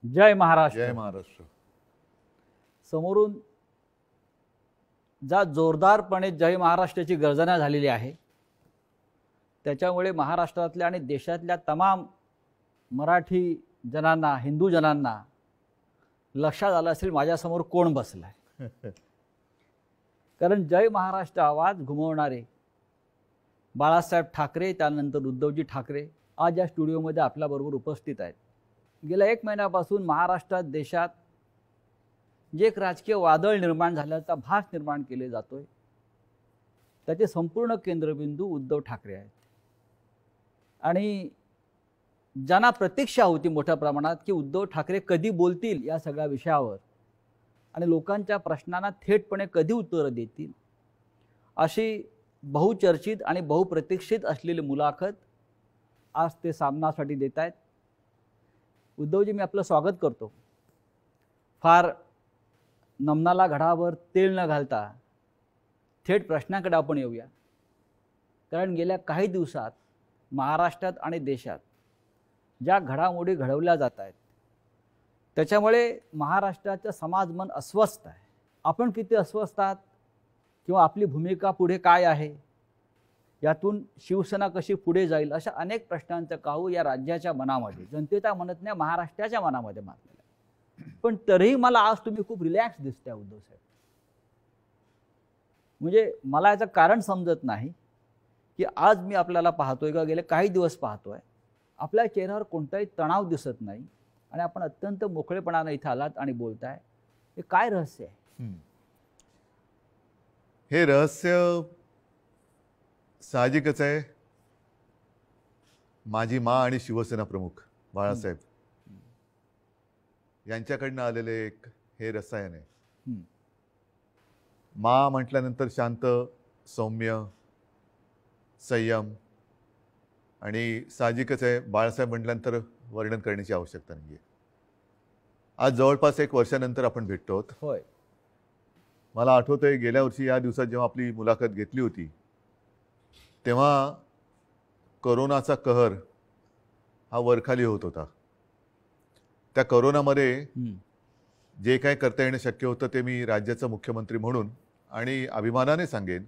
जय महाराष्ट्र. जय महाराष्ट्र. समोरून ज्या जोरदारपणे जय महाराष्ट्राची गर्जना झालेली आहे त्याच्यामुळे महाराष्ट्रातल्या आणि देशातल्या तमाम मराठी जनांना, हिंदू जनांना लक्षात आलं असेल माझ्यासमोर कोण बसलाय. कारण जय महाराष्ट्र आवाज घुमवणारे बाळासाहेब ठाकरे, त्यानंतर उद्धवजी ठाकरे आज या स्टुडिओमध्ये आपल्याबरोबर उपस्थित आहेत. गेल्या 1 महिन्यापासून महाराष्ट्रात, देशात जे एक राजकीय वादळ निर्माण झाल्याचा भास निर्माण केले जातोय त्याचे संपूर्ण केंद्रबिंदू उद्धव ठाकरे आहेत. आणि ज्यांना प्रतीक्षा होती मोठ्या प्रमाणात की उद्धव ठाकरे कधी बोलतील या सगळ्या विषयावर आणि लोकांच्या प्रश्नांना थेटपणे कधी उत्तरं देतील, अशी बहुचर्चित आणि बहुप्रतीक्षित असलेली मुलाखत आज ते सामनासाठी देत आहेत. उद्धवजी, मी आपलं स्वागत करतो. फार नमनाला घडावर तेल न घालता थेट प्रश्नाकडे आपण येऊया. कारण गेल्या काही दिवसात महाराष्ट्रात आणि देशात ज्या घडामोडी घडवल्या जात आहेत त्याच्यामुळे महाराष्ट्राचं समाजमन अस्वस्थ आहे. आपण किती अस्वस्थ आहात किंवा आपली भूमिका पुढे काय आहे, यातून शिवसेना कशी पुढे जाईल, अशा अनेक प्रश्नांचं काहू या राज्याच्या मनामध्ये, जनतेच्या म्हणत नाही महाराष्ट्राच्या मनामध्ये मारलेलं आहे. पण तरीही मला आज तुम्ही खूप रिलॅक्स दिसताय उद्धव साहेब. म्हणजे मला याचं कारण समजत नाही की आज मी आपल्याला पाहतोय किंवा गेले काही दिवस पाहतोय आपल्या चेहऱ्यावर कोणताही तणाव दिसत नाही आणि आपण अत्यंत मोकळेपणाने इथे आलात आणि बोलताय. हे काय रहस्य आहे? हे रहस्य साहजिकच आहे. माझी माँ आणि शिवसेना प्रमुख बाळासाहेब यांच्याकडनं आलेले एक हे रसायन आहे. माँ म्हटल्यानंतर शांत, सौम्य, संयम, आणि साहजिकच आहे बाळासाहेब म्हटल्यानंतर वर्णन करण्याची आवश्यकता नाही आहे. आज जवळपास 1 वर्षानंतर आपण भेटतो आहोत. होय. मला आठवतंय गेल्या वर्षी या दिवसात जेव्हा आपली मुलाखत घेतली होती तेव्हा कोरोनाचा कहर हा वरखाली होत होता. त्या कोरोनामध्ये जे काय करता येणं शक्य होतं ते मी राज्याचा मुख्यमंत्री म्हणून आणि अभिमानाने सांगेन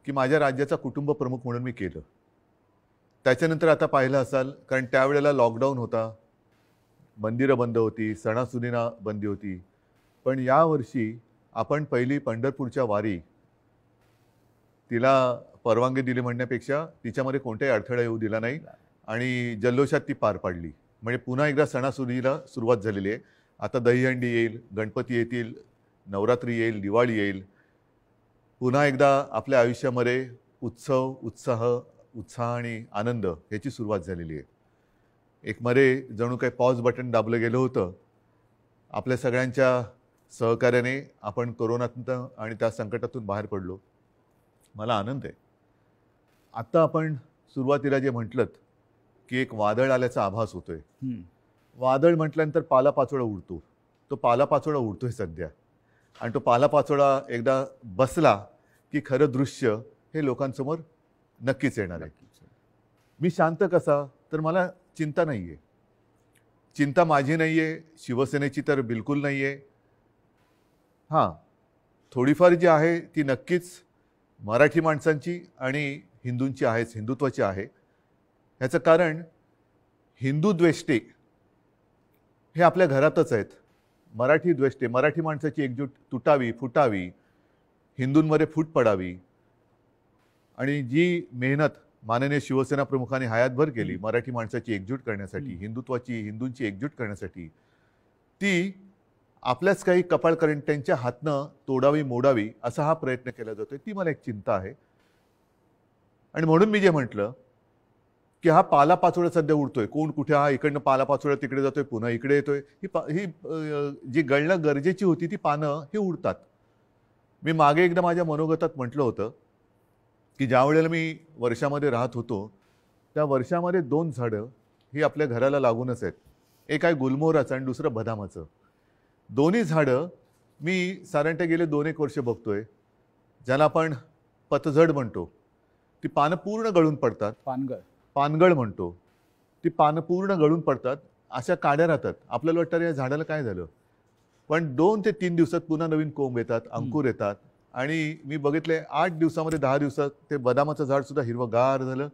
की माझ्या राज्याचा कुटुंब प्रमुख म्हणून मी केलं. त्याच्यानंतर आता पाहिलं असाल, कारण त्यावेळेला लॉकडाऊन होता, मंदिरं बंद होती, सणासुदींना बंदी होती. पण यावर्षी आपण पहिली पंढरपूरच्या वारी तिला परवानगी दिली म्हणण्यापेक्षा तिच्यामध्ये कोणताही अडथळा येऊ दिला नाही आणि जल्लोषात ती पार पाडली. म्हणजे पुन्हा एकदा सणासुदीला सुरुवात झालेली आहे. आता दहीहंडी येईल, गणपती येतील, नवरात्री येईल, दिवाळी येईल. पुन्हा एकदा आपल्या आयुष्यामध्ये उत्सव, उत्साह आणि आनंद ह्याची सुरुवात झालेली आहे. एक मध्ये जणू काही पॉज बटन दाबलं गेलं होतं. आपल्या सगळ्यांच्या सहकार्याने आपण कोरोनातून आणि त्या संकटातून बाहेर पडलो. मला आनंद आहे. आत्ता आपण सुरुवातीला जे म्हटलं की एक वादळ आल्याचा आभास होतोय. वादळ म्हटल्यानंतर पालापाचोळा उडतो. तो पालापाचोळा उडतोय सध्या, आणि तो पालापाचोळा एकदा बसला की खरं दृश्य हे लोकांसमोर नक्कीच येणार आहे. मी शांत कसा, तर मला चिंता नाही आहे. चिंता माझी नाही आहे, शिवसेनेची तर बिलकुल नाही आहे. हां, थोडीफार जी आहे ती नक्कीच मराठी माणसांची आणि हिंदूंची आहेच, हिंदुत्वाची आहे. ह्याचं कारण हिंदू द्वेष्टे हे आपल्या घरातच आहेत. मराठी द्वेष्टे, मराठी माणसाची एकजूट तुटावी, फुटावी, हिंदूंमध्ये फूट पडावी, आणि जी मेहनत माननीय शिवसेना प्रमुखांनी हयातभर केली मराठी माणसाची एकजूट करण्यासाठी, हिंदुत्वाची, हिंदूंची एकजूट करण्यासाठी, ती आपल्याच काही कपाळकरंट्यांच्या हातनं तोडावी, मोडावी असा हा प्रयत्न केला जातोय. ती मला एक चिंता आहे. आणि म्हणून मी जे म्हटलं की हा पालापाचोळा सध्या उडतोय, कोण कुठे, हा इकडनं पालापाचोळा तिकडे जातोय, पुन्हा इकडे येतोय. ही जी गळणं गरजेची होती ती पानं ही उडतात. मी मागे एकदा माझ्या मनोगतात म्हटलं होतं की ज्या वेळेला मी वर्षामध्ये राहत होतो त्या वर्षामध्ये 2 झाडं ही आपल्या घराला लागूनच आहेत. एक आहे गुलमोहराचं आणि दुसरं बदामाचं. दोन्ही झाडं मी साधारणतः गेले 2-1 वर्ष बघतोय, ज्याला आपण पतझड म्हणतो. ती पानं पूर्ण गळून पडतात. पानगळ पानगळ म्हणतो. ती पानं पूर्ण गळून पडतात अशा काड्या राहतात. आपल्याला वाटतं अरे या झाडाला काय झालं, पण 2 ते 3 दिवसात पुन्हा नवीन कोंब येतात, अंकुर येतात. आणि मी बघितले 8 दिवसामध्ये 10 दिवसात ते बदामाचं झाड सुद्धा हिरवगार झालं,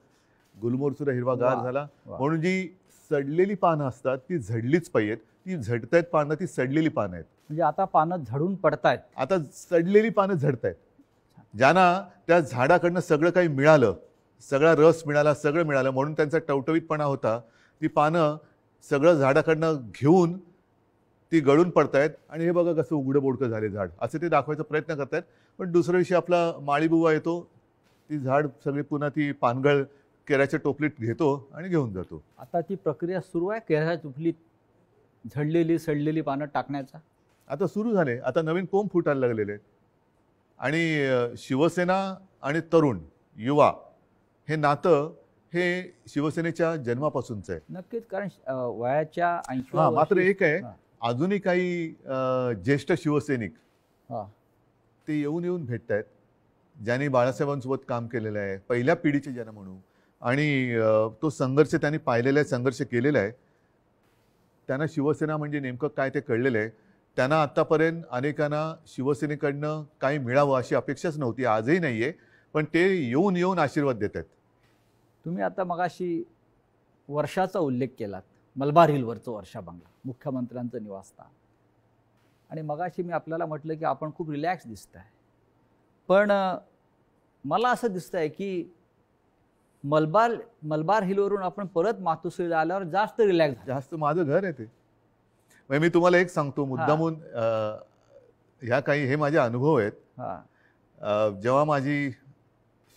गुलमोहर सुद्धा हिरवागार वा, झाला. वा. म्हणून जी सडलेली पानं असतात ती झडलीच पाहिजेत. ती झडतायत पानं, ती सडलेली पानं आहेत. म्हणजे आता पानं झडून पडतायत. आता सडलेली पानं झडतायत. ज्यांना त्या झाडाकडनं सगळं काही मिळालं, सगळा रस मिळाला, सगळं मिळालं, म्हणून त्यांचा टवटवीतपणा होता, ती पानं सगळं झाडाकडनं घेऊन ती गळून पडतायत. आणि हे बघा कसं उघडं बोडकं झाले झाड, असं ते दाखवायचा प्रयत्न करतायत. पण दुसऱ्या दिवशी आपला माळीबुवा येतो, ती झाड सगळी पुन्हा ती पानगळ केराच्या टोपलीत घेतो आणि घेऊन जातो. आता ती प्रक्रिया सुरू आहे केळ्याच्या टोपलीत झडलेली सडलेली पानं टाकण्याचा. आता सुरू झाले, आता नवीन कोंब फुटायला लागलेले आहेत. आणि शिवसेना आणि तरुण युवा हे नातं हे शिवसेनेच्या जन्मापासूनचं आहे. नक्कीच, कारण वयाच्या 80 हां, मात्र एक आहे, हां. अजूनही काही ज्येष्ठ शिवसैनिक हां. ते येऊन येऊन भेटत आहेत, ज्यांनी बाळासाहेबांसोबत काम केलेलं आहे, पहिल्या पिढीचे ज्यांना म्हणू, आणि तो संघर्ष त्यांनी पाहिलेला आहे, संघर्ष केलेला आहे. त्यांना शिवसेना म्हणजे नेमकं काय ते कळलेलं आहे. त्यांना आत्तापर्यंत अनेकांना शिवसेनेकडनं काही मिळावं अशी अपेक्षाच नव्हती, आजही नाही आहे. पण ते येऊन येऊन आशीर्वाद देत आहेत. तुम्ही आता मगाशी वर्षाचा उल्लेख केलात, मलबार हिलवरचं वर्षा बंगला, मुख्यमंत्र्यांचं निवासस्थान. आणि मगाशी मी आपल्याला म्हटलं की आपण खूप रिलॅक्स दिसताय, पण मला असं दिसतंय की मलबार हिलवरून आपण परत मातोश्रीला आल्यावर जास्त रिलॅक्स झालं. जास्त माझं घर आहे ते. म्हणजे मी तुम्हाला एक सांगतो मुद्दामून, ह्या काही हे माझे अनुभव आहेत. हां. जेव्हा माझी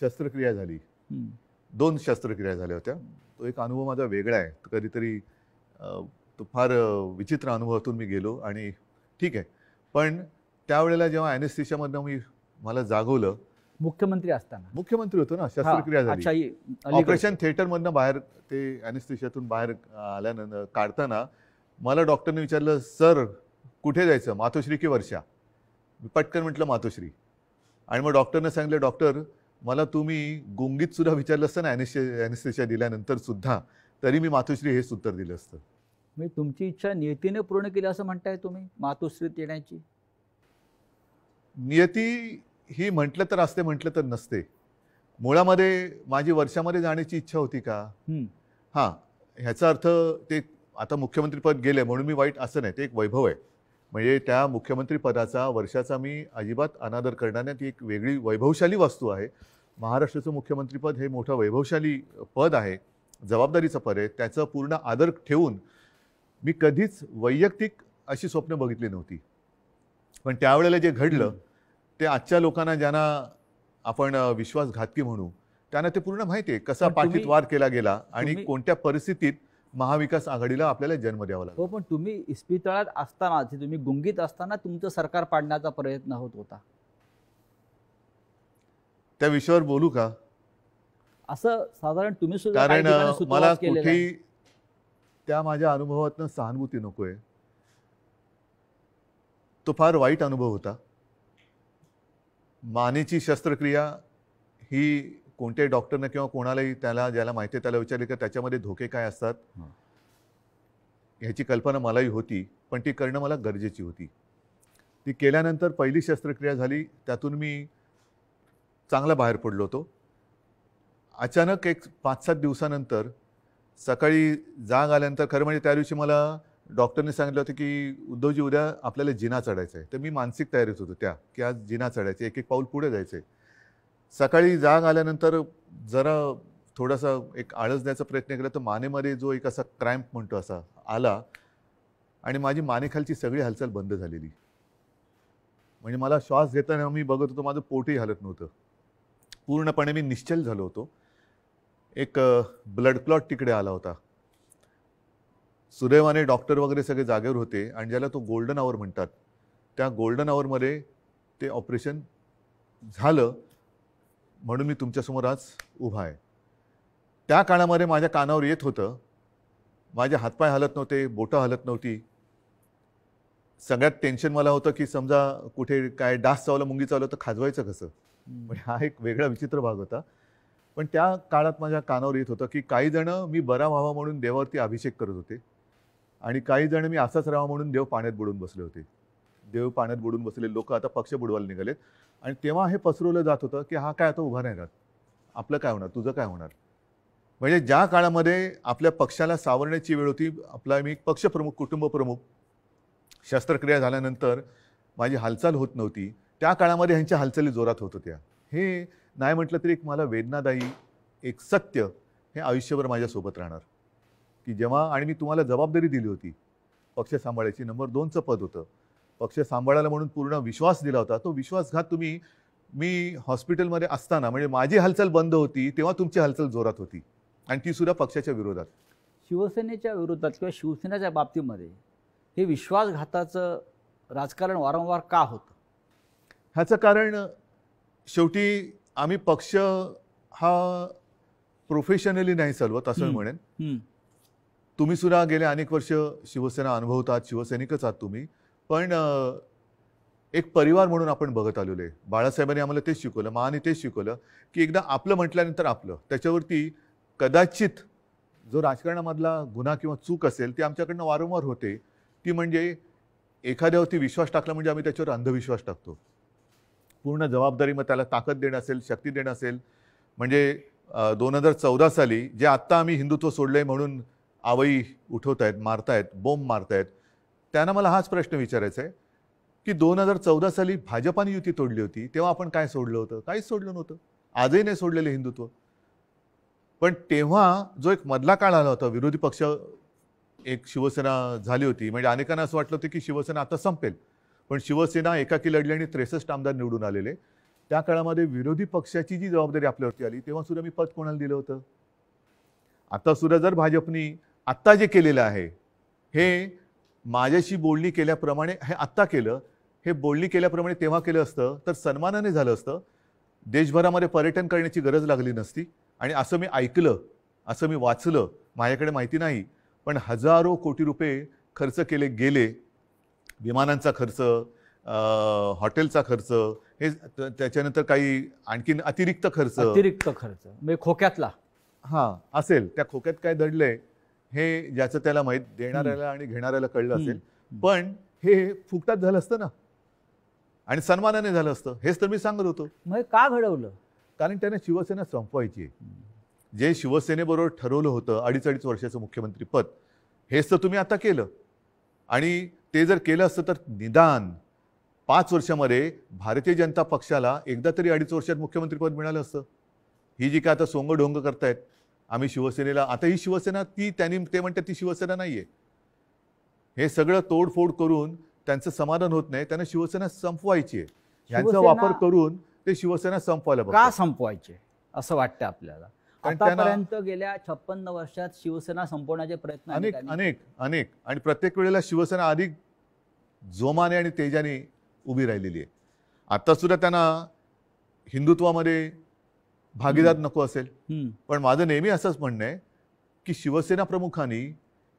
शस्त्रक्रिया झाली, हं. 2 शस्त्रक्रिया झाल्या होत्या, तो एक अनुभव माझा वेगळा आहे. कधीतरी तो फार विचित्र अनुभवातून मी गेलो आणि ठीक आहे. पण त्यावेळेला जेव्हा ॲनेस्थेशियामधनं मला जागवलं, मुख्यमंत्री असताना. मुख्यमंत्री होतो ना, शस्त्रक्रिया हां, झाली, अच्छा, अलीकडे. ऑपरेशन थिएटरमधनं बाहेर ते ॲनेस्थेशियातून बाहेर आल्यानंतर काढताना मला डॉक्टरने विचारलं, सर कुठे जायचं, मातोश्री की वर्षा? मी पटकन म्हटलं मातोश्री. आणि मग डॉक्टरने सांगितलं, डॉक्टर मला तुम्ही गुंगीत सुद्धा विचारलं असतं ना ॲनेस्थेशिया दिल्यानंतर सुद्धा, तरी मी मातोश्री हेच उत्तर दिलं असतं. मी तुमची इच्छा नियतीने पूर्ण केली असं म्हणताय तुम्ही मातोश्रीत येण्याची? नियती ही म्हटलं तर असते, म्हटलं तर नसते. मुळामध्ये माझी वर्षामध्ये जाण्याची इच्छा होती का? हां, ह्याचा अर्थ ते आता मुख्यमंत्रीपद गेले म्हणून मी वाईट असं नाही, ते एक वैभव आहे. म्हणजे त्या मुख्यमंत्रीपदाचा वर्षाचा मी अजिबात अनादर करणार नाही. ती एक वेगळी वैभवशाली वस्तू आहे. महाराष्ट्राचं मुख्यमंत्रीपद हे मोठं वैभवशाली पद आहे, जबाबदारीचं पद आहे. त्याचं पूर्ण आदर ठेवून मी कधीच वैयक्तिक अशी स्वप्न बघितली नव्हती. पण त्यावेळेला जे घडलं ते आजच्या लोकांना, ज्यांना आपण विश्वासघातकी म्हणू, त्यांना ते पूर्ण माहिती आहे कसा पण पाठीत तुम्ही- वार केला गेला आणि तुम्ही- कोणत्या परिस्थितीत महाविकास आघाडीला आपल्याला जन्म द्यावा लागला. हो, पण तुम्ही इस्पितळात असताना, तुम्ही गुंगीत असताना तुमचं सरकार पाडण्याचा प्रयत्न होत होता. त्या विषयावर बोलू का? असं साधारण तुम्ही सुद्धा कारण काही ठिकाणी मला सुतोवाच केलेला आहे. कुठेही त्या माझ्या अनुभवातनं सहानुभूती नकोय. तो फार वाईट अनुभव होता. मानेची शस्त्रक्रिया ही कोणत्याही डॉक्टरनं किंवा कोणालाही ज्याला माहिती आहे त्याला विचारले की त्याच्यामध्ये धोके काय असतात, ह्याची कल्पना मलाही होती. पण ती करणं मला गरजेची होती. ती केल्यानंतर पहिली शस्त्रक्रिया झाली, त्यातून मी चांगला बाहेर पडलो होतो. अचानक एक 5-7 दिवसानंतर सकाळी जाग आल्यानंतर, खरं म्हणजे त्या दिवशी मला डॉक्टरने सांगितलं होतं की उद्धवजी उद्या आपल्याला जिना चढायचं आहे. तर मी मानसिक तयारीत होतो की आज जिना चढायचं, एक पाऊल पुढे जायचं आहे. सकाळी जाग आल्यानंतर जरा थोडासा एक आळस द्यायचा प्रयत्न केला तर मानेमध्ये जो एक असा क्रॅम्प म्हणतो असा आला आणि माझी मानेखालची सगळी हालचाल बंद झालेली. म्हणजे मला श्वास घेताना मी बघत होतो माझं पोटही हलत नव्हतं. पूर्णपणे मी निश्चल झालो होतो. एक ब्लड क्लॉट तिकडे आला होता. सुदैवाने डॉक्टर वगैरे सगळे जागेवर होते आणि ज्याला तो गोल्डन आवर म्हणतात, त्या गोल्डन आवरमध्ये ते ऑपरेशन झालं. म्हणून मी तुमच्यासमोर आज उभा आहे. त्या काळामध्ये माझ्या कानावर येत होतं, माझे हातपाय हलत नव्हते, बोटं हलत नव्हती. सगळ्यात टेन्शन मला होतं की समजा कुठे काय डास चावला, मुंगी चावलं तर खाजवायचं कसं. म्हणजे हा एक वेगळा विचित्र भाग होता. पण त्या काळात माझ्या कानावर येत होतं की काही जण मी बरा व्हावा म्हणून देवावरती अभिषेक करत होते आणि काही जण मी असाच राहावा म्हणून देव पाण्यात बुडून बसले होते. देव पाण्यात बुडून बसलेले लोक आता पक्ष बुडवायला निघालेत. आणि तेव्हा हे पसरवलं जात होतं की हा काय आता उभा नाही राहत, आपलं काय होणार, तुझं काय होणार. म्हणजे ज्या काळामध्ये आपल्या पक्षाला सावरण्याची वेळ होती, आपला मी पक्षप्रमुख, कुटुंब प्रमुख, शस्त्रक्रिया झाल्यानंतर माझी हालचाल होत नव्हती, त्या काळामध्ये ह्यांच्या हालचाली जोरात होत होत्या. हे नाही म्हटलं तरी एक मला वेदनादायी एक सत्य हे आयुष्यभर माझ्यासोबत राहणार की जेव्हा, आणि मी तुम्हाला जबाबदारी दिली होती पक्ष सांभाळायची, नंबर 2चं पद होतं, पक्ष सांभाळायला म्हणून पूर्ण विश्वास दिला होता. तो विश्वासघात तुम्ही, मी हॉस्पिटलमध्ये असताना, म्हणजे माझी हालचाल बंद होती तेव्हा तुमची हालचाल जोरात होती, आणि ती सुद्धा पक्षाच्या विरोधात. शिवसेनेच्या विरोधात किंवा शिवसेनेच्या बाबतीमध्ये हे विश्वासघाताचं राजकारण वारंवार का होतं? ह्याचं कारण शेवटी आम्ही पक्ष हा प्रोफेशनली नाही चालवत असं मी म्हणेन. तुम्ही सुद्धा गेले अनेक वर्ष शिवसेना अनुभवतात, शिवसैनिकच आहात तुम्ही, पण एक परिवार म्हणून आपण बघत आलेलो आहे. बाळासाहेबांनी आम्हाला तेच शिकवलं, माने तेच शिकवलं की एकदा आपलं म्हटल्यानंतर आपलं, त्याच्यावरती कदाचित जो राजकारणामधला गुन्हा किंवा चूक असेल ती आमच्याकडनं वारंवार होते. ती म्हणजे एखाद्यावरती विश्वास टाकला म्हणजे आम्ही त्याच्यावर अंधविश्वास टाकतो. पूर्ण जबाबदारी, मग त्याला ताकद देणं असेल, शक्ती देणं असेल. म्हणजे 2014 साली जे आत्ता आम्ही हिंदुत्व सोडलंय म्हणून आवई उठवतायत, मारतायत, बोंब मारतायत, त्यांना मला हाच प्रश्न विचारायचा आहे की 2014 साली भाजपाने युती तोडली होती तेव्हा आपण काय सोडलं होतं? काहीच सोडलं नव्हतं. आजही नाही सोडलेलं हिंदुत्व. पण तेव्हा जो एक मधला काळ आला होता, विरोधी पक्ष एक शिवसेना झाली होती, म्हणजे अनेकांना असं वाटलं होतं की शिवसेना आता संपेल, पण शिवसेना एकाकी लढली आणि 63 आमदार निवडून आलेले. त्या काळामध्ये विरोधी पक्षाची जी जबाबदारी आपल्यावरती आली तेव्हा सुद्धा मी पद कोणाला दिलं होतं? आता सुद्धा जर भाजपनी आत्ता जे केलेलं आहे हे माझ्याशी बोलणी केल्याप्रमाणे, हे आत्ता केलं, हे बोलणी केल्याप्रमाणे तेव्हा केलं असतं तर सन्मानाने झालं असतं. देशभरामध्ये पर्यटन करण्याची गरज लागली नसती. आणि असं मी ऐकलं, असं मी वाचलं, माझ्याकडे माहिती नाही, पण हजारो कोटी रुपये खर्च केले गेले. विमानांचा खर्च, हॉटेलचा खर्च, हे त्याच्यानंतर काही आणखीन अतिरिक्त खर्च म्हणजे खोक्यातला असेल, त्या खोक्यात काय दडलंय हे ज्याचं त्याला माहीत, देणाऱ्याला आणि घेणाऱ्याला कळलं असेल. पण हे फुकटात झालं असतं ना, आणि सन्मानाने झालं असतं. हेच तर मी सांगत होतो. मग का घडवलं? कारण त्यांना शिवसेना संपवायची आहे. जे शिवसेनेबरोबर ठरवलं होतं 2.5 वर्षाचं मुख्यमंत्री पद, हेच तर तुम्ही आता केलं. आणि ते जर केलं असतं तर निदान 5 वर्षामध्ये भारतीय जनता पक्षाला एकदा तरी 2.5 वर्षात मुख्यमंत्रीपद मिळालं असतं. ही जी काय आता सोंगढोंग करतायत आम्ही शिवसेनेला, आता ही शिवसेना ते म्हणतात ती शिवसेना नाहीये. हे सगळं तोडफोड करून त्यांचं समाधान होत नाही. त्यांना शिवसेना संपवायची आहे. ह्यांचा वापर करून ते शिवसेना संपवायला का संपवायचे असं वाटतं आपल्याला? आतापर्यंत गेल्या 56 वर्षात शिवसेना संपवण्याचे प्रयत्न अनेक आणि प्रत्येक वेळेला शिवसेना अधिक जोमाने आणि तेजाने उभी राहिलेली आहे. आता सुद्धा त्यांना हिंदुत्वामध्ये भागीदार नको असेल, पण माझं नेहमी असंच म्हणणं आहे की शिवसेना प्रमुखांनी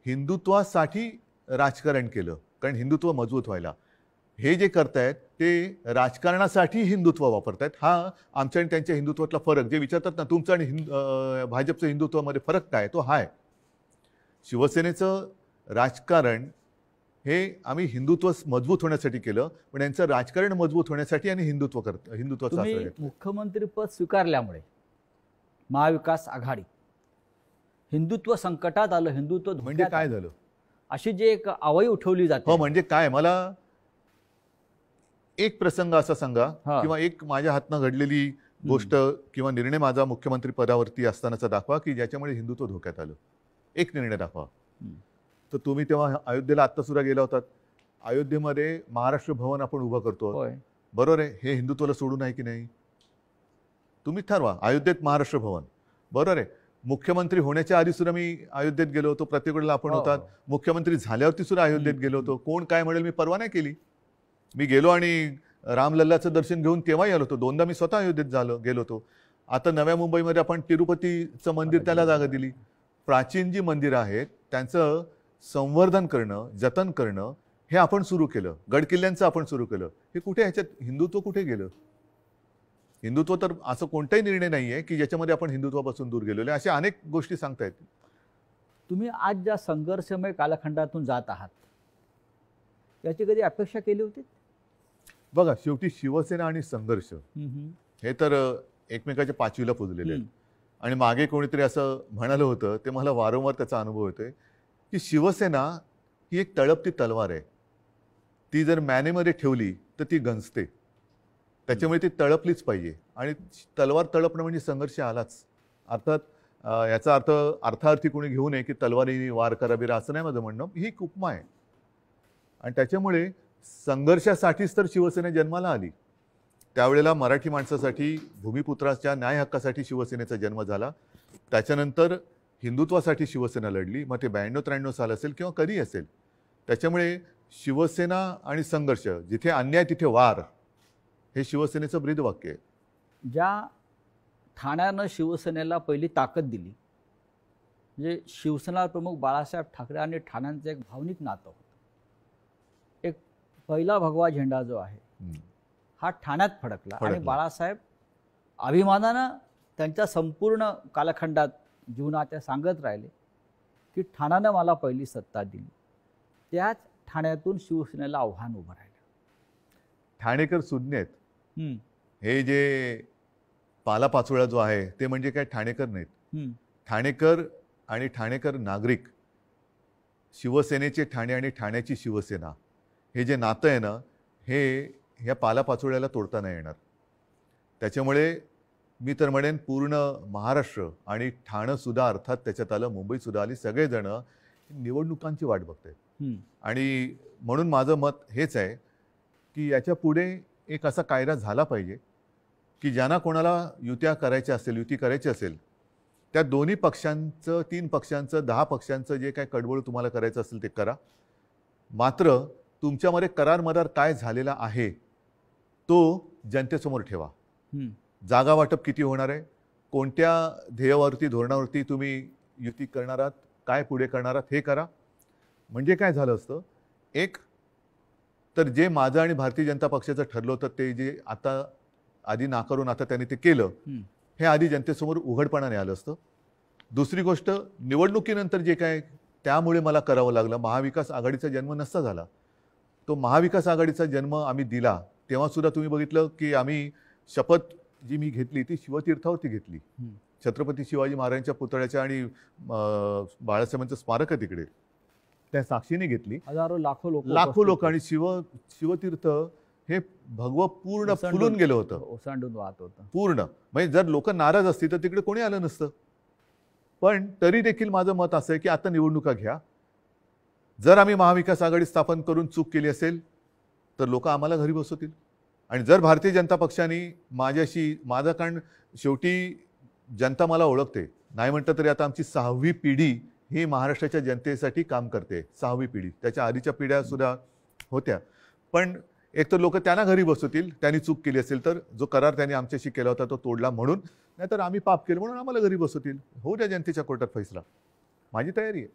हिंदुत्वासाठी राजकारण केलं, कारण हिंदुत्व मजबूत व्हायला. हे जे करतायत ते राजकारणासाठी हिंदुत्व वापरतायत. हा आमच्या आणि त्यांच्या हिंदुत्वातला फरक, जे विचारतात ना तुमचं आणि भाजपचं हिंदुत्वामध्ये फरक काय, तो हा आहे. शिवसेनेचं राजकारण हे आम्ही हिंदुत्व मजबूत होण्यासाठी केलं, पण यांचं राजकारण मजबूत होण्यासाठी आणि हिंदुत्वाचा आश्रय घेतला. मुख्यमंत्रीपद स्वीकारल्यामुळे महाविकास आघाडी हिंदुत्व संकटात आलं, हिंदुत्व म्हणजे काय झालं अशी जे एक आवई उठवली जाते. हो, म्हणजे काय, मला एक प्रसंग असा सांगा किंवा एक माझ्या हातनं घडलेली गोष्ट किंवा निर्णय माझा मुख्यमंत्री पदावरती असतानाचा दाखवा की ज्याच्यामुळे हिंदुत्व धोक्यात आलं. एक निर्णय दाखवा. तर तुम्ही तेव्हा अयोध्येला आत्ता सुद्धा गेला होतात. अयोध्येमध्ये महाराष्ट्र भवन आपण उभं करतो, बरोबर आहे. हे हिंदुत्वाला सोडून आहे की नाही? तुम्ही ठरवा. अयोध्येत महाराष्ट्र भवन, बरोबर आहे. मुख्यमंत्री होण्याच्या आधी सुद्धा मी अयोध्येत गेलो होतो, प्रत्येक वेळेला आपण होतात. मुख्यमंत्री झाल्यावरती सुद्धा अयोध्येत गेलो होतो. कोण काय म्हणेल मी परवा नाही केली. मी गेलो आणि रामलल्लाचं दर्शन घेऊन तेव्हाही आलो होतो. 2दा मी स्वतः अयोध्येत गेलो होतो. आता नव्या मुंबईमध्ये आपण तिरुपतीचं मंदिर, त्याला जागा दिली. प्राचीन जी मंदिरं आहेत त्यांचं संवर्धन करणं, जतन करणं हे आपण सुरू केलं. गडकिल्ल्यांचं आपण सुरू केलं. हे कुठे, ह्याच्यात हिंदुत्व कुठे गेलं? हिंदुत्व तर असं कोणताही निर्णय नाही आहे की ज्याच्यामध्ये आपण हिंदुत्वापासून दूर गेलेलो आहे. अशा अनेक गोष्टी सांगता येतील. तुम्ही आज ज्या संघर्षमय कालखंडातून जात आहात याची कधी अपेक्षा केली होती? बघा, शेवटी शिवसेना आणि संघर्ष हे तर एकमेकाच्या पाचवीला पुजलेले आहेत. आणि मागे कोणीतरी असं म्हणालं होतं, ते मला वारंवार त्याचा अनुभव येतोय, की शिवसेना ही एक तळपती तलवार आहे. ती जर मॅनेमध्ये ठेवली तर ती गंजते. त्याच्यामुळे ती तळपलीच पाहिजे. आणि तलवार तळपणं म्हणजे संघर्ष आलाच. अर्थात याचा अर्थ अर्थार्थी कोणी घेऊ नये की तलवारीने वार कराबिरा, असं नाही माझं म्हणणं. ही एक उपमा आहे. आणि त्याच्यामुळे संघर्षासाठीच तर शिवसेना जन्माला आली. त्यावेळेला मराठी माणसासाठी, भूमिपुत्राच्या न्याय हक्कासाठी शिवसेनेचा जन्म झाला. त्याच्यानंतर हिंदुत्वासाठी शिवसेना लढली. मग ते 92-93 साल असेल किंवा कधी असेल. त्याच्यामुळे शिवसेना आणि संघर्ष, जिथे अन्याय तिथे वार, हे शिवसेनेचं ब्रीदवाक्य आहे. ज्या ठाण्यानं शिवसेनेला पहिली ताकद दिली, म्हणजे शिवसेना प्रमुख बाळासाहेब ठाकरे आणि ठाण्यांचं एक भावनिक नातं होतं. एक पहिला भगवा झेंडा जो आहे हा ठाण्यात फडकला आणि बाळासाहेब अभिमानानं त्यांच्या संपूर्ण कालखंडात जीवनात सांगत राहिले की ठाण्यानं मला पहिली सत्ता दिली. त्याच ठाण्यातून शिवसेनेला आव्हान उभं राहिलं. ठाणेकर सुज्ञ आहेत. हे जे पालापाचोळा जो आहे ते म्हणजे काय ठाणेकर नाहीत. ठाणेकर आणि ठाणेकर नागरिक, शिवसेनेचे ठाणे आणि ठाण्याची शिवसेना, हे जे नातं आहे ना, हे ह्या पालापाचोळ्याला तोडता नाही येणार. त्याच्यामुळे मी तर म्हणेन पूर्ण महाराष्ट्र आणि ठाणंसुद्धा, अर्थात त्याच्यात आलं मुंबईसुद्धा आली, सगळेजण निवडणुकांची वाट बघतायत. आणि म्हणून माझं मत हेच आहे की याच्या पुढे एक असा कायदा झाला पाहिजे की ज्यांना कोणाला युती करायची असेल त्या दोन्ही पक्षांचं, 3 पक्षांचं, 10 पक्षांचं जे काय कडवळ तुम्हाला करायचं असेल ते करा. मात्र तुमच्यामध्ये करार मदार काय झालेला आहे तो जनतेसमोर ठेवा. जागा वाटप किती होणार आहे, कोणत्या ध्येयावरती, धोरणावरती तुम्ही युती करणार आहात, काय पुढे करणार आहात, हे करा. म्हणजे काय झालं असतं, एक तर जे माझं आणि भारतीय जनता पक्षाचं ठरलं होतं ते जे आता आधी नाकारून आता त्यांनी ते केलं, हे आधी जनतेसमोर उघडपणाने आलं असतं. दुसरी गोष्ट, निवडणुकीनंतर जे काय त्यामुळे मला करावं लागलं, महाविकास आघाडीचा जन्म नसता झाला. तो महाविकास आघाडीचा जन्म आम्ही दिला तेव्हासुद्धा तुम्ही बघितलं की आम्ही शपथ जी मी घेतली ती शिवतीर्थावरती घेतली. छत्रपती शिवाजी महाराजांच्या पुतळ्याच्या आणि बाळासाहेबांचं स्मारक आहे तिकडे, त्या साक्षीने घेतली. हजारो लाखो लोक आणि शिवतीर्थ हे भगवं पूर्ण फुलून गेलं होतं, ओसांडून वाहत होतं पूर्ण. म्हणजे जर लोक नाराज असतील तर तिकडे कोणी आलं नसतं. पण तरी देखील माझं मत असं आहे की आता निवडणुका घ्या. जर आम्ही महाविकास आघाडी स्थापन करून चूक केली असेल तर लोक आम्हाला घरी बसवतील. आणि जर भारतीय जनता पक्षाने माझं, कारण शेवटी जनता मला ओळखते, नाही म्हटलं तरी आता आमची 6वी पिढी ही महाराष्ट्राच्या जनतेसाठी काम करते. 6वी पिढी, त्याच्या आधीच्या पिढ्या सुद्धा होत्या. पण एक तर लोक त्यांना घरी बसवतील त्यांनी चूक केली असेल तर, जो करार त्यांनी आमच्याशी केला होता तो तोडला म्हणून, नाहीतर आम्ही पाप केलं म्हणून आम्हाला घरी बसवतील. होऊ द्या जनतेच्या कोर्टात फैसला, माझी तयारी आहे.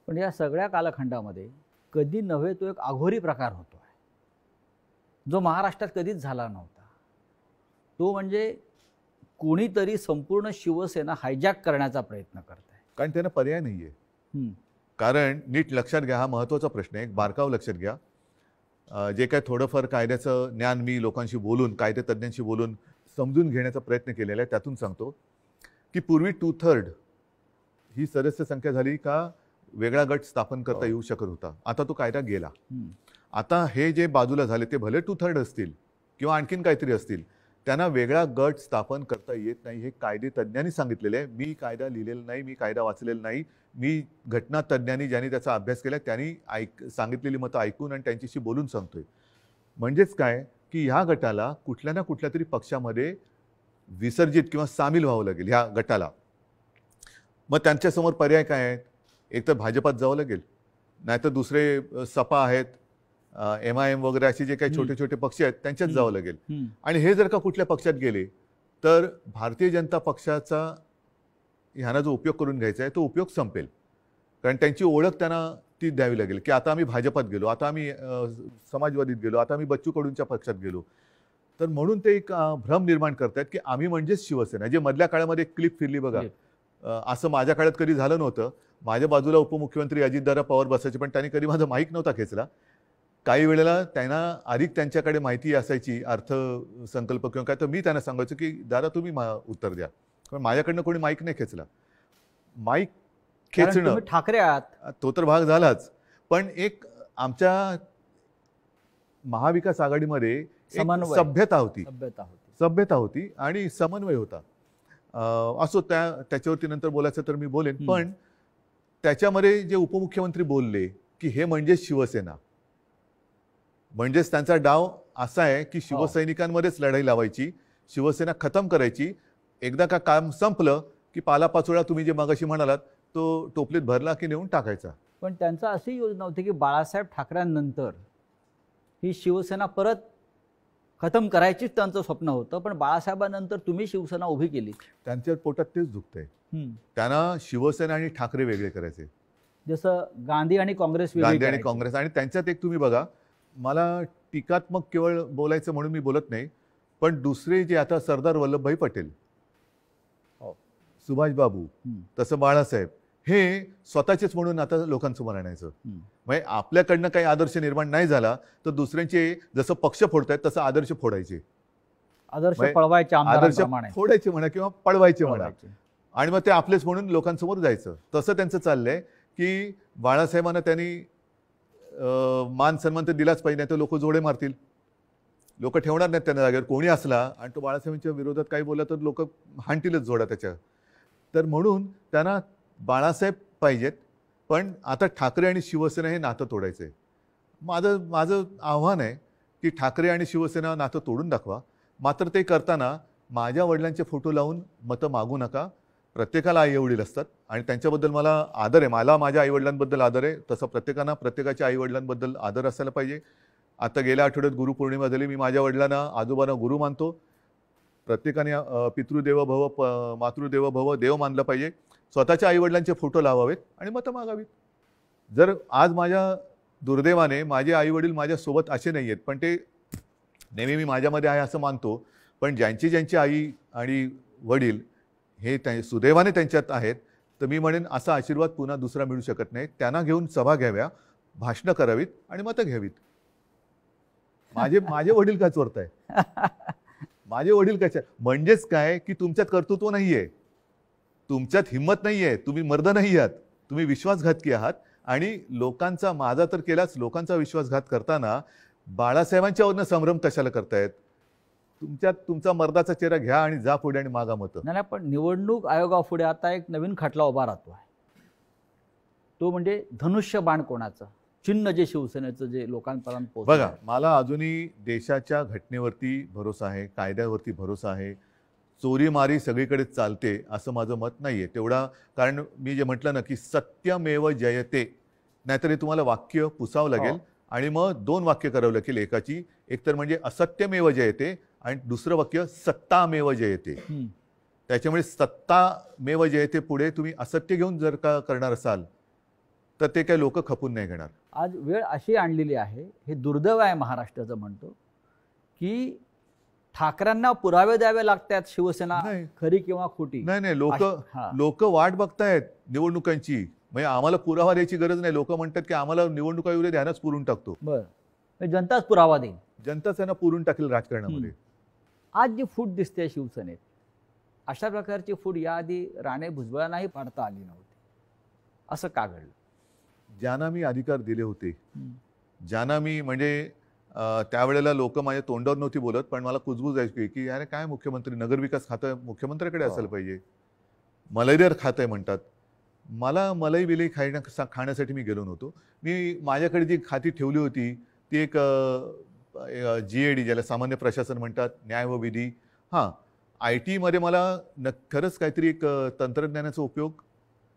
पण या सगळ्या कालखंडामध्ये कधी नव्हे तो एक अघोरी प्रकार होतो आहे जो महाराष्ट्रात कधीच झाला नव्हता. तो म्हणजे कोणीतरी संपूर्ण शिवसेना हायजॅक करण्याचा प्रयत्न करत आहे. कारण त्यांना पर्याय नाही आहे. कारण नीट लक्षात घ्या, हा महत्त्वाचा प्रश्न आहे, एक बारकाव लक्षात घ्या. जे काय थोडंफार कायद्याचं ज्ञान मी लोकांशी बोलून, कायदेतज्ञांशी बोलून समजून घेण्याचा प्रयत्न केलेला आहे, त्यातून सांगतो की पूर्वी 2/3 ही सदस्य संख्या झाली का वेगळा गट स्थापन करता येऊ शकत होता. आता तो कायदा गेला. आता हे जे बाजूला झाले ते भले 2/3 असतील किंवा आणखीन काहीतरी असतील, त्यांना वेगळा गट स्थापन करता येत नाही. हे कायदेतज्ञांनी सांगितलेलं आहे. मी कायदा लिहिलेला नाही, मी कायदा वाचलेला नाही. मी घटनातज्ञांनी ज्यांनी त्याचा अभ्यास केला त्यांनी सांगितलेली मतं ऐकून आणि त्यांच्याशी बोलून सांगतोय. म्हणजेच काय की ह्या गटाला कुठल्या ना कुठल्या तरी पक्षामध्ये विसर्जित किंवा सामील व्हावं लागेल ह्या गटाला. मग त्यांच्यासमोर पर्याय काय आहेत, एक तर भाजपात जावं लागेल, नाहीतर दुसरे सपा आहेत, MIM वगैरे असे जे काही छोटे छोटे पक्ष आहेत त्यांच्यात जावं लागेल. आणि हे जर का कुठल्या पक्षात गेले तर भारतीय जनता पक्षाचा ह्यांना जो उपयोग करून घ्यायचा आहे तो उपयोग संपेल. कारण त्यांची ओळख त्यांना ती द्यावी लागेल की आता आम्ही भाजपात गेलो, आता आम्ही समाजवादीत गेलो, आता आम्ही बच्चू कडूंच्या पक्षात गेलो. तर म्हणून ते एक भ्रम निर्माण करतात की आम्ही म्हणजेच शिवसेना. जे मधल्या काळामध्ये क्लिप फिरली बघा, असं माझ्या काळात कधी झालं नव्हतं. माझ्या बाजूला उपमुख्यमंत्री अजितदादा पवार बसायचे, पण त्यांनी कधी माझा माईक नव्हता खेचला. काही वेळेला त्यांना अधिक त्यांच्याकडे माहिती असायची अर्थसंकल्प किंवा काय, तर मी त्यांना सांगायचो की दादा तुम्ही उत्तर द्या, पण माझ्याकडनं कोणी माईक नाही खेचला. माईक कारण खेचणं तुम्ही ठाकरे आहात. तो तर भाग झालाच, पण एक आमच्या महाविकास आघाडीमध्ये एक समन्वय. सभ्यता होती, सभ्यता होती. सभ्यता होती आणि समन्वय होता. असो, त्याच्यावरती नंतर बोलायचं तर मी बोलेन. पण त्याच्यामध्ये जे उपमुख्यमंत्री बोलले की हे म्हणजे शिवसेना, म्हणजेच त्यांचा डाव असा आहे की शिवसैनिकांमध्येच लढाई लावायची, शिवसेना खतम करायची. एकदा का काम संपलं की पालापाचोळा तुम्ही जे मगाशी म्हणालात तो टोपलीत भरला की नेऊन टाकायचा. पण त्यांचा अशी योजना होती की बाळासाहेब ठाकरेंनंतर ही शिवसेना परत खतम करायचीच त्यांचं स्वप्न होतं, पण बाळासाहेबांनंतर तुम्ही शिवसेना उभी केली. त्यांच्या पोटात तेच दुखतंय. त्यांना शिवसेना आणि ठाकरे वेगळे करायचे, जसं गांधी आणि काँग्रेस वेगळे गांधी आणि करायचे. काँग्रेस. आणि त्यांच्यात एक तुम्ही बघा, मला टीकात्मक केवळ बोलायचं म्हणून मी बोलत नाही, पण दुसरे जे आता सरदार वल्लभभाई पटेल, सुभाषबाबू, तसं बाळासाहेब, हे स्वतःचेच म्हणून आता लोकांसमोर आणायचं. म्हणजे आपल्याकडनं काही आदर्श निर्माण नाही झाला तर दुसऱ्यांचे जसं पक्ष फोडतायत तसं आदर्श फोडायचे, आदर्श पळवायचे, आदर्श आमदारांप्रमाणे फोडायचे म्हणा किंवा पळवायचे म्हणा, आणि मग ते आपलेच म्हणून लोकांसमोर जायचं. तसं त्यांचं चाललंय की बाळासाहेबांना त्यांनी मान सन्मान तर दिलाच पाहिजे, नाही तर लोक जोडे मारतील, लोक ठेवणार नाहीत त्यांना जागेवर. कोणी असला आणि तो बाळासाहेबांच्या विरोधात काही बोलला तर लोक हाणतीलच जोडा त्याच्या. तर म्हणून त्यांना बाळासाहेब पाहिजेत, पण आता ठाकरे आणि शिवसेना हे नातं तोडायचं आहे. माझं आव्हान आहे की ठाकरे आणि शिवसेना नातं तोडून दाखवा. मात्र ते करताना माझ्या वडिलांचे फोटो लावून मतं मागू नका. प्रत्येकाला आईवडील असतात आणि त्यांच्याबद्दल मला आदर आहे. मला माझ्या आईवडिलांबद्दल आदर आहे, तसं प्रत्येकांना प्रत्येकाच्या आईवडिलांबद्दल आदर असायला पाहिजे. आता गेल्या आठवड्यात गुरुपौर्णिमा झाली. मी माझ्या वडिलांना, आजोबांना गुरु मानतो. प्रत्येकाने पितृदेव भव मातृदेव भव देव मानलं पाहिजे. स्वतःच्या आईवडिलांचे फोटो लावावेत आणि मतं मागावीत. जर आज माझ्या दुर्दैवाने माझे आईवडील माझ्यासोबत असे नाही आहेत, पण ते नेहमी मी माझ्यामध्ये आहे असं मानतो, पण ज्यांची आई आणि वडील हे सुदैवाने त्यांच्यात आहेत, तर मी म्हणेन असा आशीर्वाद पुन्हा दुसरा मिळू शकत नाही. त्यांना घेऊन सभा घ्याव्या, भाषणं करावीत आणि मतं घ्यावीत. माझे वडील काय चोरताय? माझे वडील कशा? म्हणजेच काय की तुमच्यात कर्तृत्व नाहीये, तुमच्यात हिंमत नाहीये, तुम्ही मर्द नाही आहात, तुम्ही विश्वासघातकी आहात. आणि माझा तर केलाच, लोकांचा विश्वासघात करताना बाळासाहेबांच्यावरनं संभ्रम कशाला करतायत? तुमचा मर्दाचा चेहरा घ्या आणि जा पुढे आणि मागा मतं. नाही, पण निवडणूक आयोगापुढे आता एक नवीन खटला उभा राहतो आहे. तो म्हणजे धनुष्यबाण कोणाचं चिन्ह, जे शिवसेनेचं जे लोकांपर्यंत पोहोचलं. बघा, मला अजूनही देशाच्या घटनेवरती भरोसा आहे, कायद्यावरती भरोसा आहे. चोरीमारी सगळीकडे चालते असं माझं मत नाहीये तेवढा. कारण मी जे म्हटलं ना की सत्यमेव जयते, नाहीतरी तुम्हाला वाक्य पुसावं लागेल आणि मग दोन वाक्य करावं लागेल एकाची. एक तर म्हणजे असत्यमेव जयते आणि दुसरं वाक्य सत्तामेव जयते. त्याच्यामुळे सत्तामेव जयते पुढे तुम्ही असत्य घेऊन जर का करणार असाल तर ते काही लोक खपून नाही घेणार. आज वेळ अशी आणलेली आहे, हे दुर्दैव आहे महाराष्ट्राचं म्हणतो, की ठाकरेंना पुरावे द्यावे लागतात शिवसेना खरी किंवा खोटी. नाही, लोक वाट बघतायत निवडणुकांची. म्हणजे आम्हाला पुरावा द्यायची गरज नाही. लोक म्हणतात की आम्हाला निवडणुका येऊ दे, ध्यानच पुरून टाकतो. बरं, जनताच पुरावा देईल. जनताच त्यांना पुरून टाकेल राजकारणामध्ये. आज जी फूट दिसते शिवसेनेत, अशा प्रकारची फूट याआधी राणे भुजबळांनाही पाडता आली नव्हती. असं का घडलं? ज्यांना मी अधिकार दिले होते, ज्यांना मी म्हणजे त्यावेळेला लोक माझ्या तोंडावर नव्हती बोलत, पण मला कुजबूज यायची की अरे काय मुख्यमंत्री, नगरविकास खातं मुख्यमंत्र्याकडे असायला पाहिजे, मलईदार खातं म्हणतात. मला मलाई बिलई खाण्यासाठी मी गेलो नव्हतो. मी माझ्याकडे जी खाती ठेवली होती ती एक GAD, ज्याला सामान्य प्रशासन म्हणतात, न्याय व विधी. IT मध्ये मला खरंच काहीतरी एक तंत्रज्ञानाचा उपयोग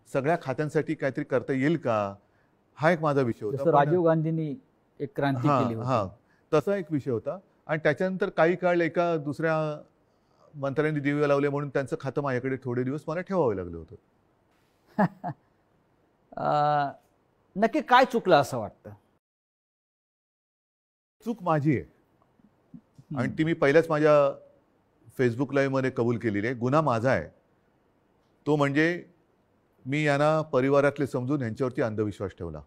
सगळ्या खात्यांसाठी काहीतरी करता येईल का, हा एक माझा विषय होता. राजीव गांधींनी एक क्रांती केली होती, तसा एक विषय होता. आणि त्याच्यानंतर काही काळ एका दुसऱ्या मंत्र्यांनी दिवे लावले म्हणून त्यांचं खातं माझ्याकडे थोडे दिवस मला ठेवावं लागलं होतं. नक्की काय चुकलं असं वाटतं? चूक माझी आहे आणि ती मी पहिल्याच माझ्या फेसबुक लाईव्ह मध्ये कबूल केलेली आहे. गुन्हा माझा आहे, तो म्हणजे मी यांना परिवारातले समजून यांच्यावरती अंधविश्वास ठेवला.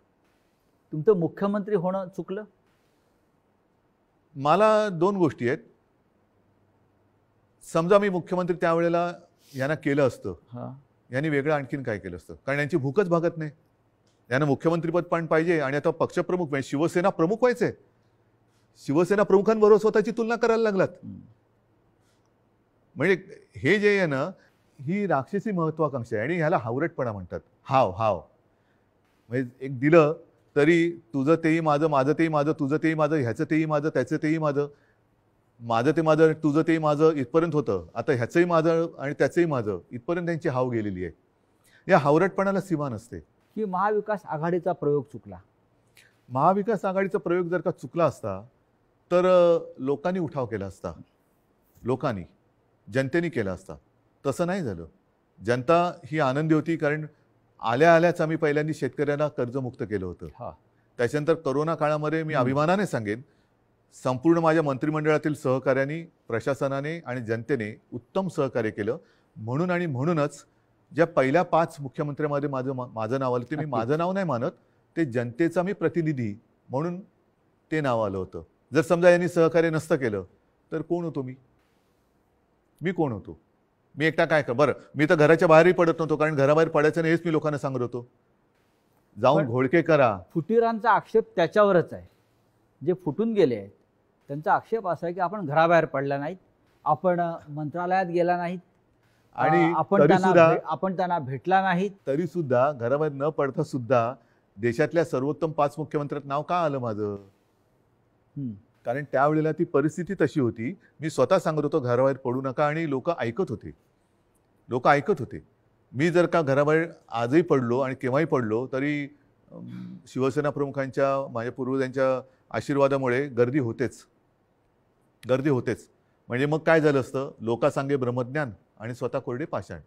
तुमचं मुख्यमंत्री होणं चुकलं? मला दोन गोष्टी आहेत. समजा मी मुख्यमंत्री त्यावेळेला यांना केलं असतं, हां, यांनी वेगळं आणखीन काय केलं असतं, कारण यांची भूकच भागत नाही. यांना मुख्यमंत्रीपद पण पाहिजे आणि आता पक्षप्रमुख म्हणजे शिवसेना प्रमुख व्हायचे. शिवसेना प्रमुखांबरोबर स्वतःची तुलना करायला लागलात. म्हणजे हे जे आहे ना, ही राक्षसी महत्वाकांक्षा आहे आणि ह्याला हावरटपणा म्हणतात. हाव हाव म्हणजे एक दिलं तरी तुझं तेही माझं, माझं तेही माझं, तुझं तेही माझं, ह्याचं तेही माझं, त्याचं तेही माझं, माझं ते माझं, तुझं तेही माझं इथपर्यंत होतं. आता ह्याचंही माझं आणि त्याचंही माझं इथपर्यंत त्यांची हाव गेलेली आहे. या हावरटपणाला सीमा नसते. की महाविकास आघाडीचा प्रयोग चुकला? महाविकास आघाडीचा प्रयोग जर का चुकला असता तर लोकांनी उठाव केला असता. लोकांनी, जनतेने केला असता. तसं नाही झालं. जनता ही आनंदी होती कारण आल्या आल्याच आम्ही पहिल्यांदा शेतकऱ्यांना कर्जमुक्त केलं होतं. हां, त्याच्यानंतर करोना काळामध्ये मी अभिमानाने सांगेन संपूर्ण माझ्या मंत्रिमंडळातील सहकार्यांनी, प्रशासनाने आणि जनतेने उत्तम सहकार्य केलं. म्हणून आणि म्हणूनच ज्या पहिल्या 5 मुख्यमंत्र्यांमध्ये माझं नाव आलं ते मी नक्कीच. माझं नाव नाही मानत, ते जनतेचा मी प्रतिनिधी म्हणून ते नाव आलं होतं. जर समजा यांनी सहकार्य नसतं केलं तर कोण होतो मी? मी कोण होतो? मी एकटा काय कर बरं, मी तर घराच्या बाहेरही पडत नव्हतो कारण घराबाहेर पडायचं नाही हेच मी लोकांना सांगत होतो. जाऊन पण- घोळके करा. फुटीरांचा आक्षेप त्याच्यावरच आहे. जे फुटून गेले आहेत त्यांचा आक्षेप असा आहे की आपण घराबाहेर पडला नाहीत, आपण मंत्रालयात गेला नाहीत, आणि आपण तरीसुद्धा त्यांना भेटला नाहीत. तरी सुद्धा घराबाहेर न पडता सुद्धा देशातल्या सर्वोत्तम 5 मुख्यमंत्र्यात नाव का आलं माझं? हं. कारण त्यावेळेला ती परिस्थिती तशी होती. मी स्वतः सांगत होतो घराबाहेर पडू नका आणि लोक ऐकत होते. लोक ऐकत होते. मी जर का घराबाहेर आजही पडलो आणि केव्हाही पडलो तरी शिवसेना प्रमुखांच्या, माझ्या पूर्वजांच्या आशीर्वादामुळे गर्दी होतेच. गर्दी होतेच. म्हणजे मग काय झालं असतं? लोकांसांगे ब्रह्मज्ञान आणि स्वतः कोरडे पाषाण.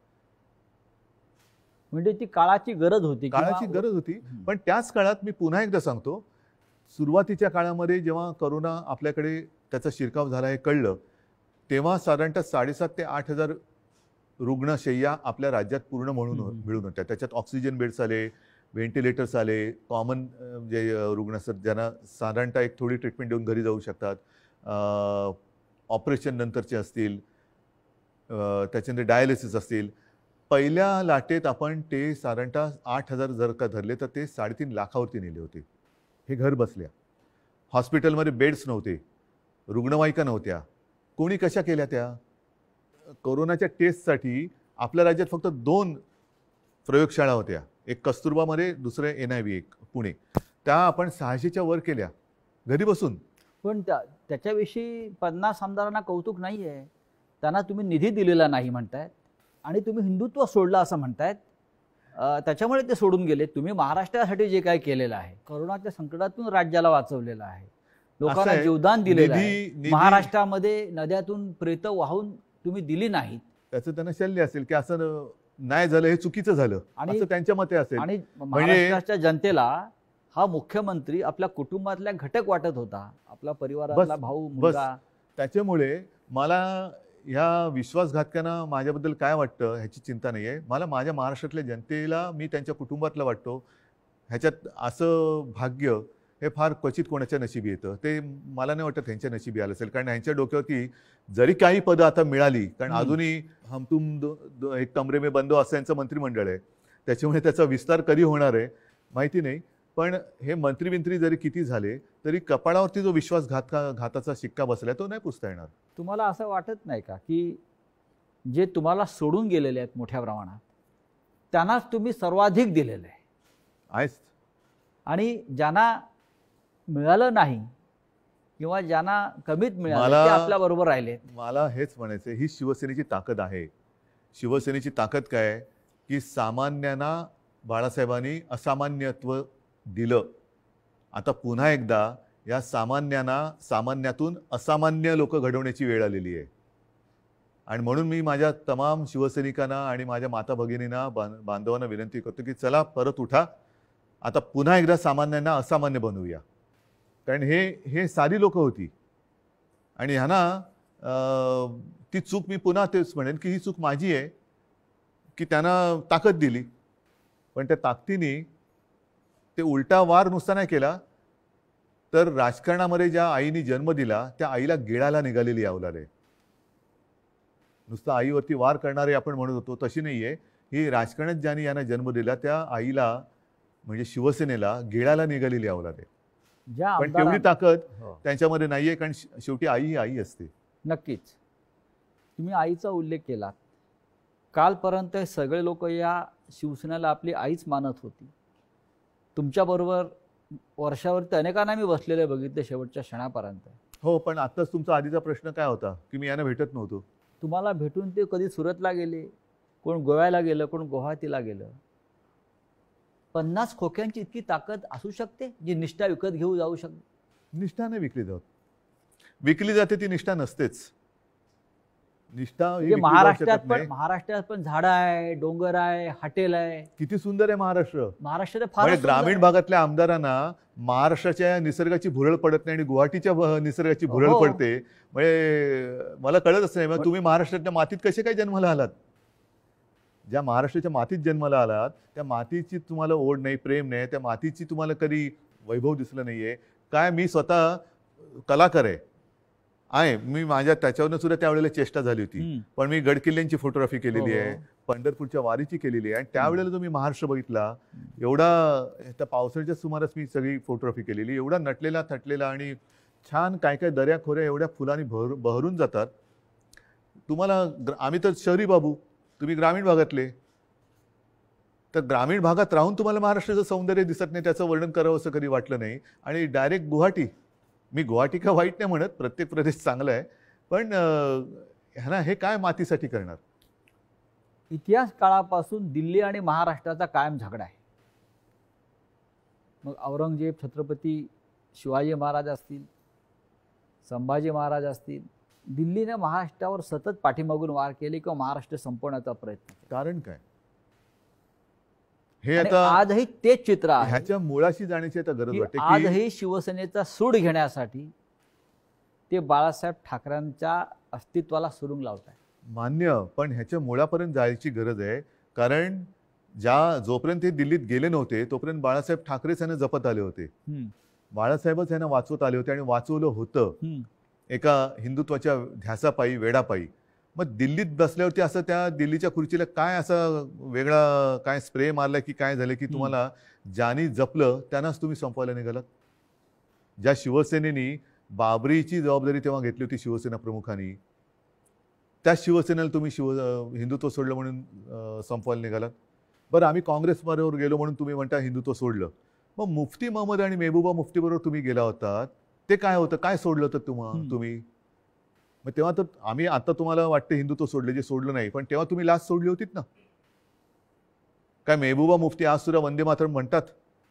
म्हणजे ती काळाची गरज होती. काळाची गरज होती. पण त्याच काळात मी पुन्हा एकदा सांगतो, सुरुवातीच्या काळामध्ये जेव्हा करोना आपल्याकडे त्याचा शिरकाव झाला हे कळलं, तेव्हा साधारणतः 7,500 ते 8,000 रुग्णशय्या आपल्या राज्यात पूर्ण मिळून होत्या. त्याच्यात ऑक्सिजन बेड्स आले, व्हेंटिलेटर्स आले, कॉमन जे रुग्ण असतात ज्यांना साधारणतः एक थोडी ट्रीटमेंट देऊन घरी जाऊ शकतात, ऑपरेशन नंतरचे असतील, त्याच्यानंतर डायलिसिस असतील. पहिल्या लाटेत आपण ते साधारणतः 8,000 जर का धरले तर ते 3.5 लाखावरती नेले होते. हे घर बसल्या. हॉस्पिटलमध्ये बेड्स नव्हते, रुग्णवाहिका नव्हत्या. कोणी कशा केल्या त्या? कोरोनाच्या टेस्टसाठी आपल्या राज्यात फक्त 2 प्रयोगशाळा होत्या. एक कस्तुरबामध्ये, दुसरे NIV एक पुणे. त्या आपण 600च्या वर केल्या घरी बसून. पण त्याच्याविषयी 50 आमदारांना कौतुक नाही आहे. त्यांना तुम्ही निधी दिलेला नाही म्हणतायत आणि तुम्ही हिंदुत्व सोडलं असं म्हणतायत. त्याच्यामुळे ते सोडून गेले. तुम्ही महाराष्ट्रासाठी जे काय केलेलं आहे, करोनाच्या संकटातून राज्याला वाचवलेलं आहे, लोकांना जीवदान दिलेलं आहे. महाराष्ट्रामध्ये नद्यातून प्रेत वाहून तुम्ही दिली नाहीत. त्याचं त्यांना शल्य असेल की असं नाही झालं, हे चुकीचं झालं असं त्यांच्या मते असेल. आणि महाराष्ट्राच्या जनतेला हा मुख्यमंत्री आपल्या कुटुंबातल्या घटक वाटत होता, आपला परिवारातला भाऊ, मुलगा. त्याच्यामुळे मला ह्या विश्वासघातकांना माझ्याबद्दल काय वाटतं ह्याची चिंता नाही आहे. मला माझ्या महाराष्ट्रातल्या जनतेला मी त्यांच्या कुटुंबातला वाटतो. ह्याच्यात असं भाग्य हे फार क्वचित कोणाच्या नशिबी येतं. ते मला नाही वाटत त्यांच्या नशिबी आलं असेल. कारण यांच्या डोक्यावरती जरी काही पदं आता मिळाली, कारण अजूनही हम तुम एक कमरे में बंदो असं यांचं मंत्रिमंडळ आहे. त्याच्यामुळे त्याचा विस्तार कधी होणार आहे माहिती नाही. पण हे मंत्री जरी किती झाले तरी कपाळावरती जो घाताचा शिक्का बसलाय तो नाही पुसता येणार. तुम्हाला असं वाटत नाही का की जे तुम्हाला सोडून गेलेले आहेत मोठ्या प्रमाणात त्यांनाच तुम्ही सर्वाधिक दिलेलं आहे आहेच, आणि ज्यांना मिळालं नाही किंवा ज्यांना कमीत मिळालं ते आपल्या बरोबर राहिले? मला हेच म्हणायचं, ही शिवसेनेची ताकद आहे. शिवसेनेची ताकद काय की सामान्यांना बाळासाहेबांनी असामान्यत्व दिलं. आता पुन्हा एकदा या सामान्यातून असामान्य लोक घडवण्याची वेळ आलेली आहे. आणि म्हणून मी माझ्या तमाम शिवसैनिकांना आणि माझ्या माता भगिनींना, बांधवांना विनंती करतो की चला परत उठा. आता पुन्हा एकदा सामान्यांना असामान्य बनवूया. कारण हे साधी लोक होती आणि ह्यांना ती चूक, मी पुन्हा तेच म्हणेन की ही चूक माझी आहे की त्यांना ताकद दिली. पण त्या ताकदीने ते उलटा वार नुसता नाही केला, तर राजकारणामध्ये ज्या आईने जन्म दिला त्या आईला गिळायला निघालेली अवलाद आहे. नुसतं आईवरती वार करणारे आपण म्हणत होतो तशी नाहीये. ही राजकारणात ज्यांनी यांना जन्म दिला त्या आईला म्हणजे शिवसेनेला गिळायला निघालेली अवलाद आहे. ज्या पण तेवढी ताकद हो, त्यांच्यामध्ये नाहीये, कारण शेवटी आई ही आई असते. नक्कीच. तुम्ही आईचा उल्लेख केला. कालपर्यंत हे सगळे लोक या शिवसेनेला आपली आईच मानत होती. तुमच्याबरोबर वर्षावरती अनेकांना मी बसलेले बघितले शेवटच्या क्षणापर्यंत. हो, पण आत्ताच तुमचा आधीचा प्रश्न काय होता की मी यांना भेटत नव्हतो. तुम्हाला भेटून ते कधी सुरतला गेले, कोण गोव्याला गेलं, कोण गुवाहाटीला गेलं. 50 खोक्यांची इतकी ताकद असू शकते जी निष्ठा विकत घेऊ जाऊ शकते? निष्ठा नाही विकली जात. विकली जाते ती निष्ठा नसतेच. निष्ठा ही म्हणजे विकली जाऊ महाराष्ट्रात शकत पण नाही. महाराष्ट्रात पण झाडं आहे, डोंगर आहे, हॉटेल आहे. किती सुंदर आहे महाराष्ट्र. महाराष्ट्रात फार म्हणजे ग्रामीण भागातल्या आमदारांना महाराष्ट्राच्या निसर्गाची भुरळ पडत नाही आणि गुवाहाटीच्या निसर्गाची भुरळ हो. पडते. म्हणजे मला कळतच नाही, मग तुम्ही महाराष्ट्राच्या मातीत कसे काय जन्माला आलात? ज्या महाराष्ट्राच्या मातीत जन्माला आलात त्या मातीची तुम्हाला ओढ नाही, प्रेम नाही, त्या मातीची तुम्हाला कधी वैभव दिसलं नाहीये काय? मी स्वतः कलाकार आहे. मी माझ्या त्याच्यावरनं सुद्धा त्यावेळेला चेष्टा झाली होती. पण मी गडकिल्ल्यांची फोटोग्राफी केलेली आहे, पंढरपूरच्या वारीची केलेली आहे. आणि त्यावेळेला तुम्ही महाराष्ट्र बघितला, एवढा त्या पावसाळ्याच्या सुमारास मी सगळी फोटोग्राफी केलेली. एवढा नटलेला थटलेला आणि छान काय काय दऱ्या खोऱ्या एवढ्या फुलांनी बहरून जातात. तुम्हाला आम्ही तर शहरी बाबू, तुम्ही ग्रामीण भागातले. तर ग्रामीण भागात राहून तुम्हाला महाराष्ट्राचं सौंदर्य दिसत नाही, त्याचं वर्णन करावं असं कधी वाटलं नाही. आणि डायरेक्ट गुवाहाटी, मी गुवाहाटी का वाईट नाही म्हणत, प्रत्येक प्रदेश चांगला आहे, पण ह्यांना हे काय मातीसाठी करणार? इतिहास काळापासून दिल्ली आणि महाराष्ट्राचा कायम झगडा आहे. मग औरंगजेब, छत्रपती शिवाजी महाराज असतील, संभाजी महाराज असतील, दिल्लीने महाराष्ट्रावर सतत पाठीमागून वार केले किंवा महाराष्ट्र संपवण्याचा प्रयत्न केला. कारण काय? हे आणि आता आजही तेच चित्र आहे ह्याच्या मुळाशी जाण्याची आता गरज की वाटते की आजही शिवसेनेचा सूड घेण्यासाठी ते बाळासाहेब ठाकरेंच्या अस्तित्वाला सुरुंग लावत आहे. मान्य, पण ह्याच्या मुळापर्यंत जायची गरज आहे. कारण जोपर्यंत हे दिल्लीत गेले नव्हते तोपर्यंत बाळासाहेब ठाकरेच यांना जपत आले होते. बाळासाहेबच यांना वाचवत आले होते आणि वाचवलं होतं एका हिंदुत्वाच्या ध्यासापायी, वेडापायी. मग दिल्लीत बसल्यावरती असं त्या दिल्लीच्या खुर्चीला काय असं वेगळा काय स्प्रे मारला की काय झालं की तुम्हाला ज्यांनी जपलं त्यांनाच तुम्ही संपवायला निघालात? ज्या शिवसेनेनी बाबरीची जबाबदारी तेव्हा घेतली होती शिवसेना प्रमुखांनी, त्या शिवसेनेला तुम्ही हिंदुत्व सोडलं म्हणून संपवायला निघालात. बरं, आम्ही काँग्रेसबरोबर गेलो म्हणून तुम्ही म्हणता हिंदुत्व सोडलं. मग मुफ्ती महमद आणि मेहबूबा मुफ्तीबरोबर तुम्ही गेला होतात, ते काय होतं? काय सोडलं होतं तुम्ही? मग तेव्हा तर आम्ही आता तुम्हाला वाटतं हिंदुत्व सोडलं, जे सोडलं नाही, पण तेव्हा तुम्ही लाच सोडली होतीत ना. काय मेहबूबा मुफ्ती आज सुद्धा वंदे मातरम म्हणतात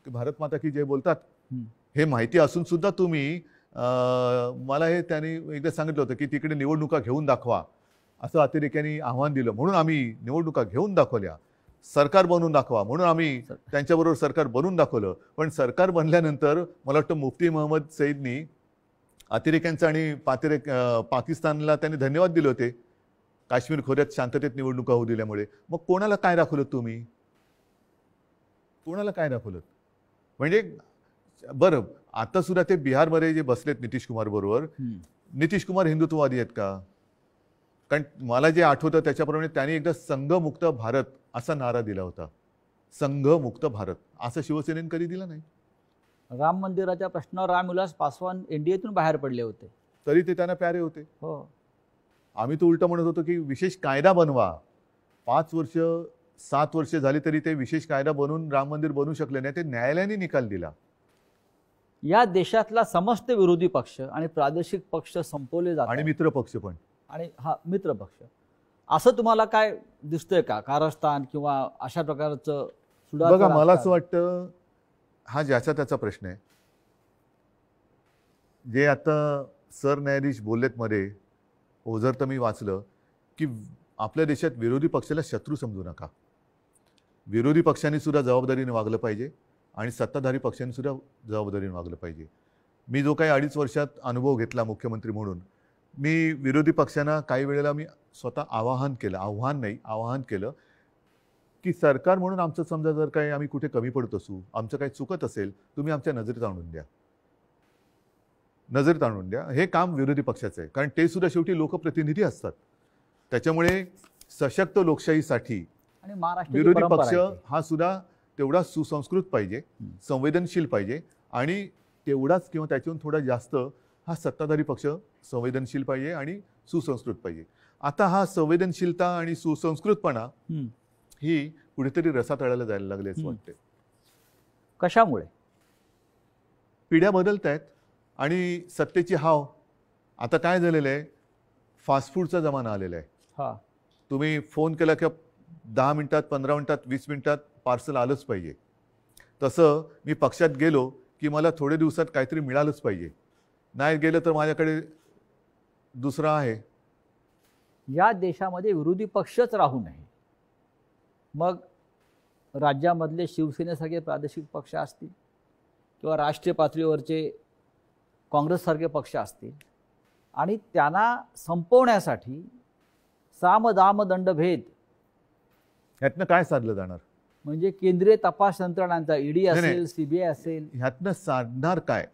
की भारत माता की जय बोलतात? हे माहिती असून सुद्धा तुम्ही मला हे त्यांनी एकदा सांगितलं होतं की तिकडे निवडणुका घेऊन दाखवा, असं अतिरेक्यांनी आव्हान दिलं. म्हणून आम्ही निवडणुका घेऊन दाखवल्या. सरकार बनवून दाखवा म्हणून आम्ही त्यांच्याबरोबर सरकार बनवून दाखवलं. पण सरकार बनल्यानंतर मला वाटतं मुफ्ती महमद सईदनी अतिरेक्यांचा आणि पाकिस्तानला त्यांनी धन्यवाद दिले होते काश्मीर खोऱ्यात शांततेत निवडणुका होऊ दिल्यामुळे. मग कोणाला काय दाखवलं तुम्ही? कोणाला काय दाखवलं? म्हणजे बरं, आता सुद्धा ते बिहारमध्ये जे बसलेत नितीश कुमार बरोबर, नितीश कुमार हिंदुत्ववादी आहेत का? कारण मला जे आठवतं त्याच्याप्रमाणे त्यांनी एकदा संघमुक्त भारत असा नारा दिला होता. संघमुक्त भारत असं शिवसेनेने कधी दिला नाही. राम मंदिराच्या प्रश्नावर रामविलास पासवान एनडीएतून बाहेर पडले होते, तरी ते त्यांना प्यारे होते. हो. आम्ही तो उलट म्हणत होतो की विशेष कायदा बनवा. 5 वर्ष 7 वर्ष झाली तरी ते विशेष कायदा बनवून राम मंदिर बनवू शकले नाही. ते न्यायालयाने निकाल दिला. या देशातला समस्त विरोधी पक्ष आणि प्रादेशिक पक्ष संपवले जातात आणि मित्र पक्ष पण. आणि हा मित्र पक्ष, असं तुम्हाला काय दिसतंय का? कारस्थान किंवा अशा प्रकारचं सुडाचं बघा, मला असं राजकारण? वाटतं हा ज्याचा त्याचा प्रश्न आहे. जे आता सरन्यायाधीश बोललेत मध्ये, ओझर तर मी वाचलं की आपल्या देशात विरोधी पक्षाला शत्रू समजू नका. विरोधी पक्षांनी सुद्धा जबाबदारीने वागलं पाहिजे आणि सत्ताधारी पक्षांनी सुद्धा जबाबदारीने वागलं पाहिजे. मी जो काही 2.5 वर्षात अनुभव घेतला मुख्यमंत्री म्हणून, मी विरोधी पक्षांना काही वेळेला मी स्वतः आवाहन केलं की सरकार म्हणून आमचं समजा जर काही आम्ही कुठे कमी पडत असू, आमचं काही चुकत असेल, तुम्ही आमच्या नजरेत आणून द्या, नजरेत आणून द्या. हे काम विरोधी पक्षाचं आहे, कारण ते सुद्धा शेवटी लोकप्रतिनिधी असतात. त्याच्यामुळे सशक्त लोकशाहीसाठी आणि महाराष्ट्राची विरोधी परंपरा पक्ष आहे ती. हा सुद्धा तेवढा सुसंस्कृत पाहिजे, संवेदनशील पाहिजे, आणि तेवढाच किंवा त्याच्याहून थोडा जास्त हा सत्ताधारी पक्ष संवेदनशील पाहिजे आणि सुसंस्कृत पाहिजे. आता हा संवेदनशीलता आणि सुसंस्कृतपणा ही कुठेतरी रसातळाला जायला लागले असं वाटते. कशामुळे? पिढ्या बदलत आहेत आणि सत्तेची हाव. आता काय झालेलं आहे, फास्ट फूडचा जमाना आलेला आहे. हा, तुम्ही फोन केला की 10 मिनिटात, 15 मिनिटात, 20 मिनिटात पार्सल आलंच पाहिजे. तसं मी पक्षात गेलो की मला थोडे दिवसात काहीतरी मिळालंच पाहिजे, नाही गेलं तर माझ्याकडे दुसरा आहे. या देशामध्ये विरोधी पक्षच राहू नये. मग राज्यामधले शिवसेनेसारखे प्रादेशिक पक्ष असतील किंवा राष्ट्रीय पातळीवरचे काँग्रेससारखे पक्ष असतील, आणि त्यांना संपवण्यासाठी साम दाम दंडभेद ह्यातनं काय साधलं जाणार? म्हणजे केंद्रीय तपास यंत्रणांचा ईडी असेल, सीबीआय असेल, ह्यातनं साधणार काय?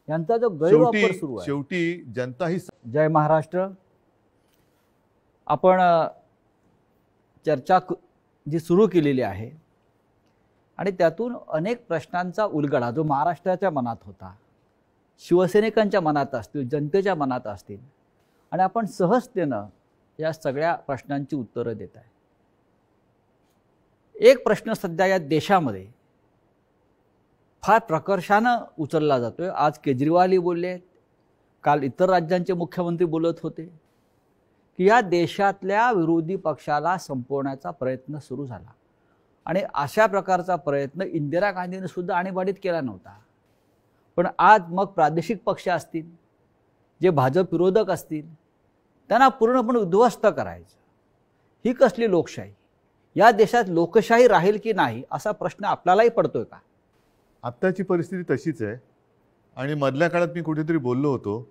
यांचा जो गैरवापर सुरू आहे. शेवटी जनता ही. जय महाराष्ट्र. आपण चर्चा जी सुरू केलेली आहे आणि त्यातून अनेक प्रश्नांचा उलगडा जो महाराष्ट्राच्या मनात होता, शिवसैनिकांच्या मनात असतील, जनतेच्या मनात असतील, आणि आपण सहजतेनं या सगळ्या प्रश्नांची उत्तरं देत आहे. एक प्रश्न सध्या या देशामध्ये फार प्रकर्षानं उचलला जातोय. आज केजरीवालही बोलले, काल इतर राज्यांचे मुख्यमंत्री बोलत होते की या देशातल्या विरोधी पक्षाला संपवण्याचा प्रयत्न सुरू झाला. आणि अशा प्रकारचा प्रयत्न इंदिरा गांधींनी सुद्धा आणीबाणीत केला नव्हता. पण आज मग प्रादेशिक पक्ष असतील, जे भाजप विरोधक असतील, त्यांना पूर्णपणे उद्ध्वस्त करायचं. ही कसली लोकशाही? या देशात लोकशाही राहील की नाही असा प्रश्न आपल्यालाही पडतोय का? आत्ताची परिस्थिती तशीच आहे. आणि मधल्या काळात मी कुठेतरी बोललो होतो,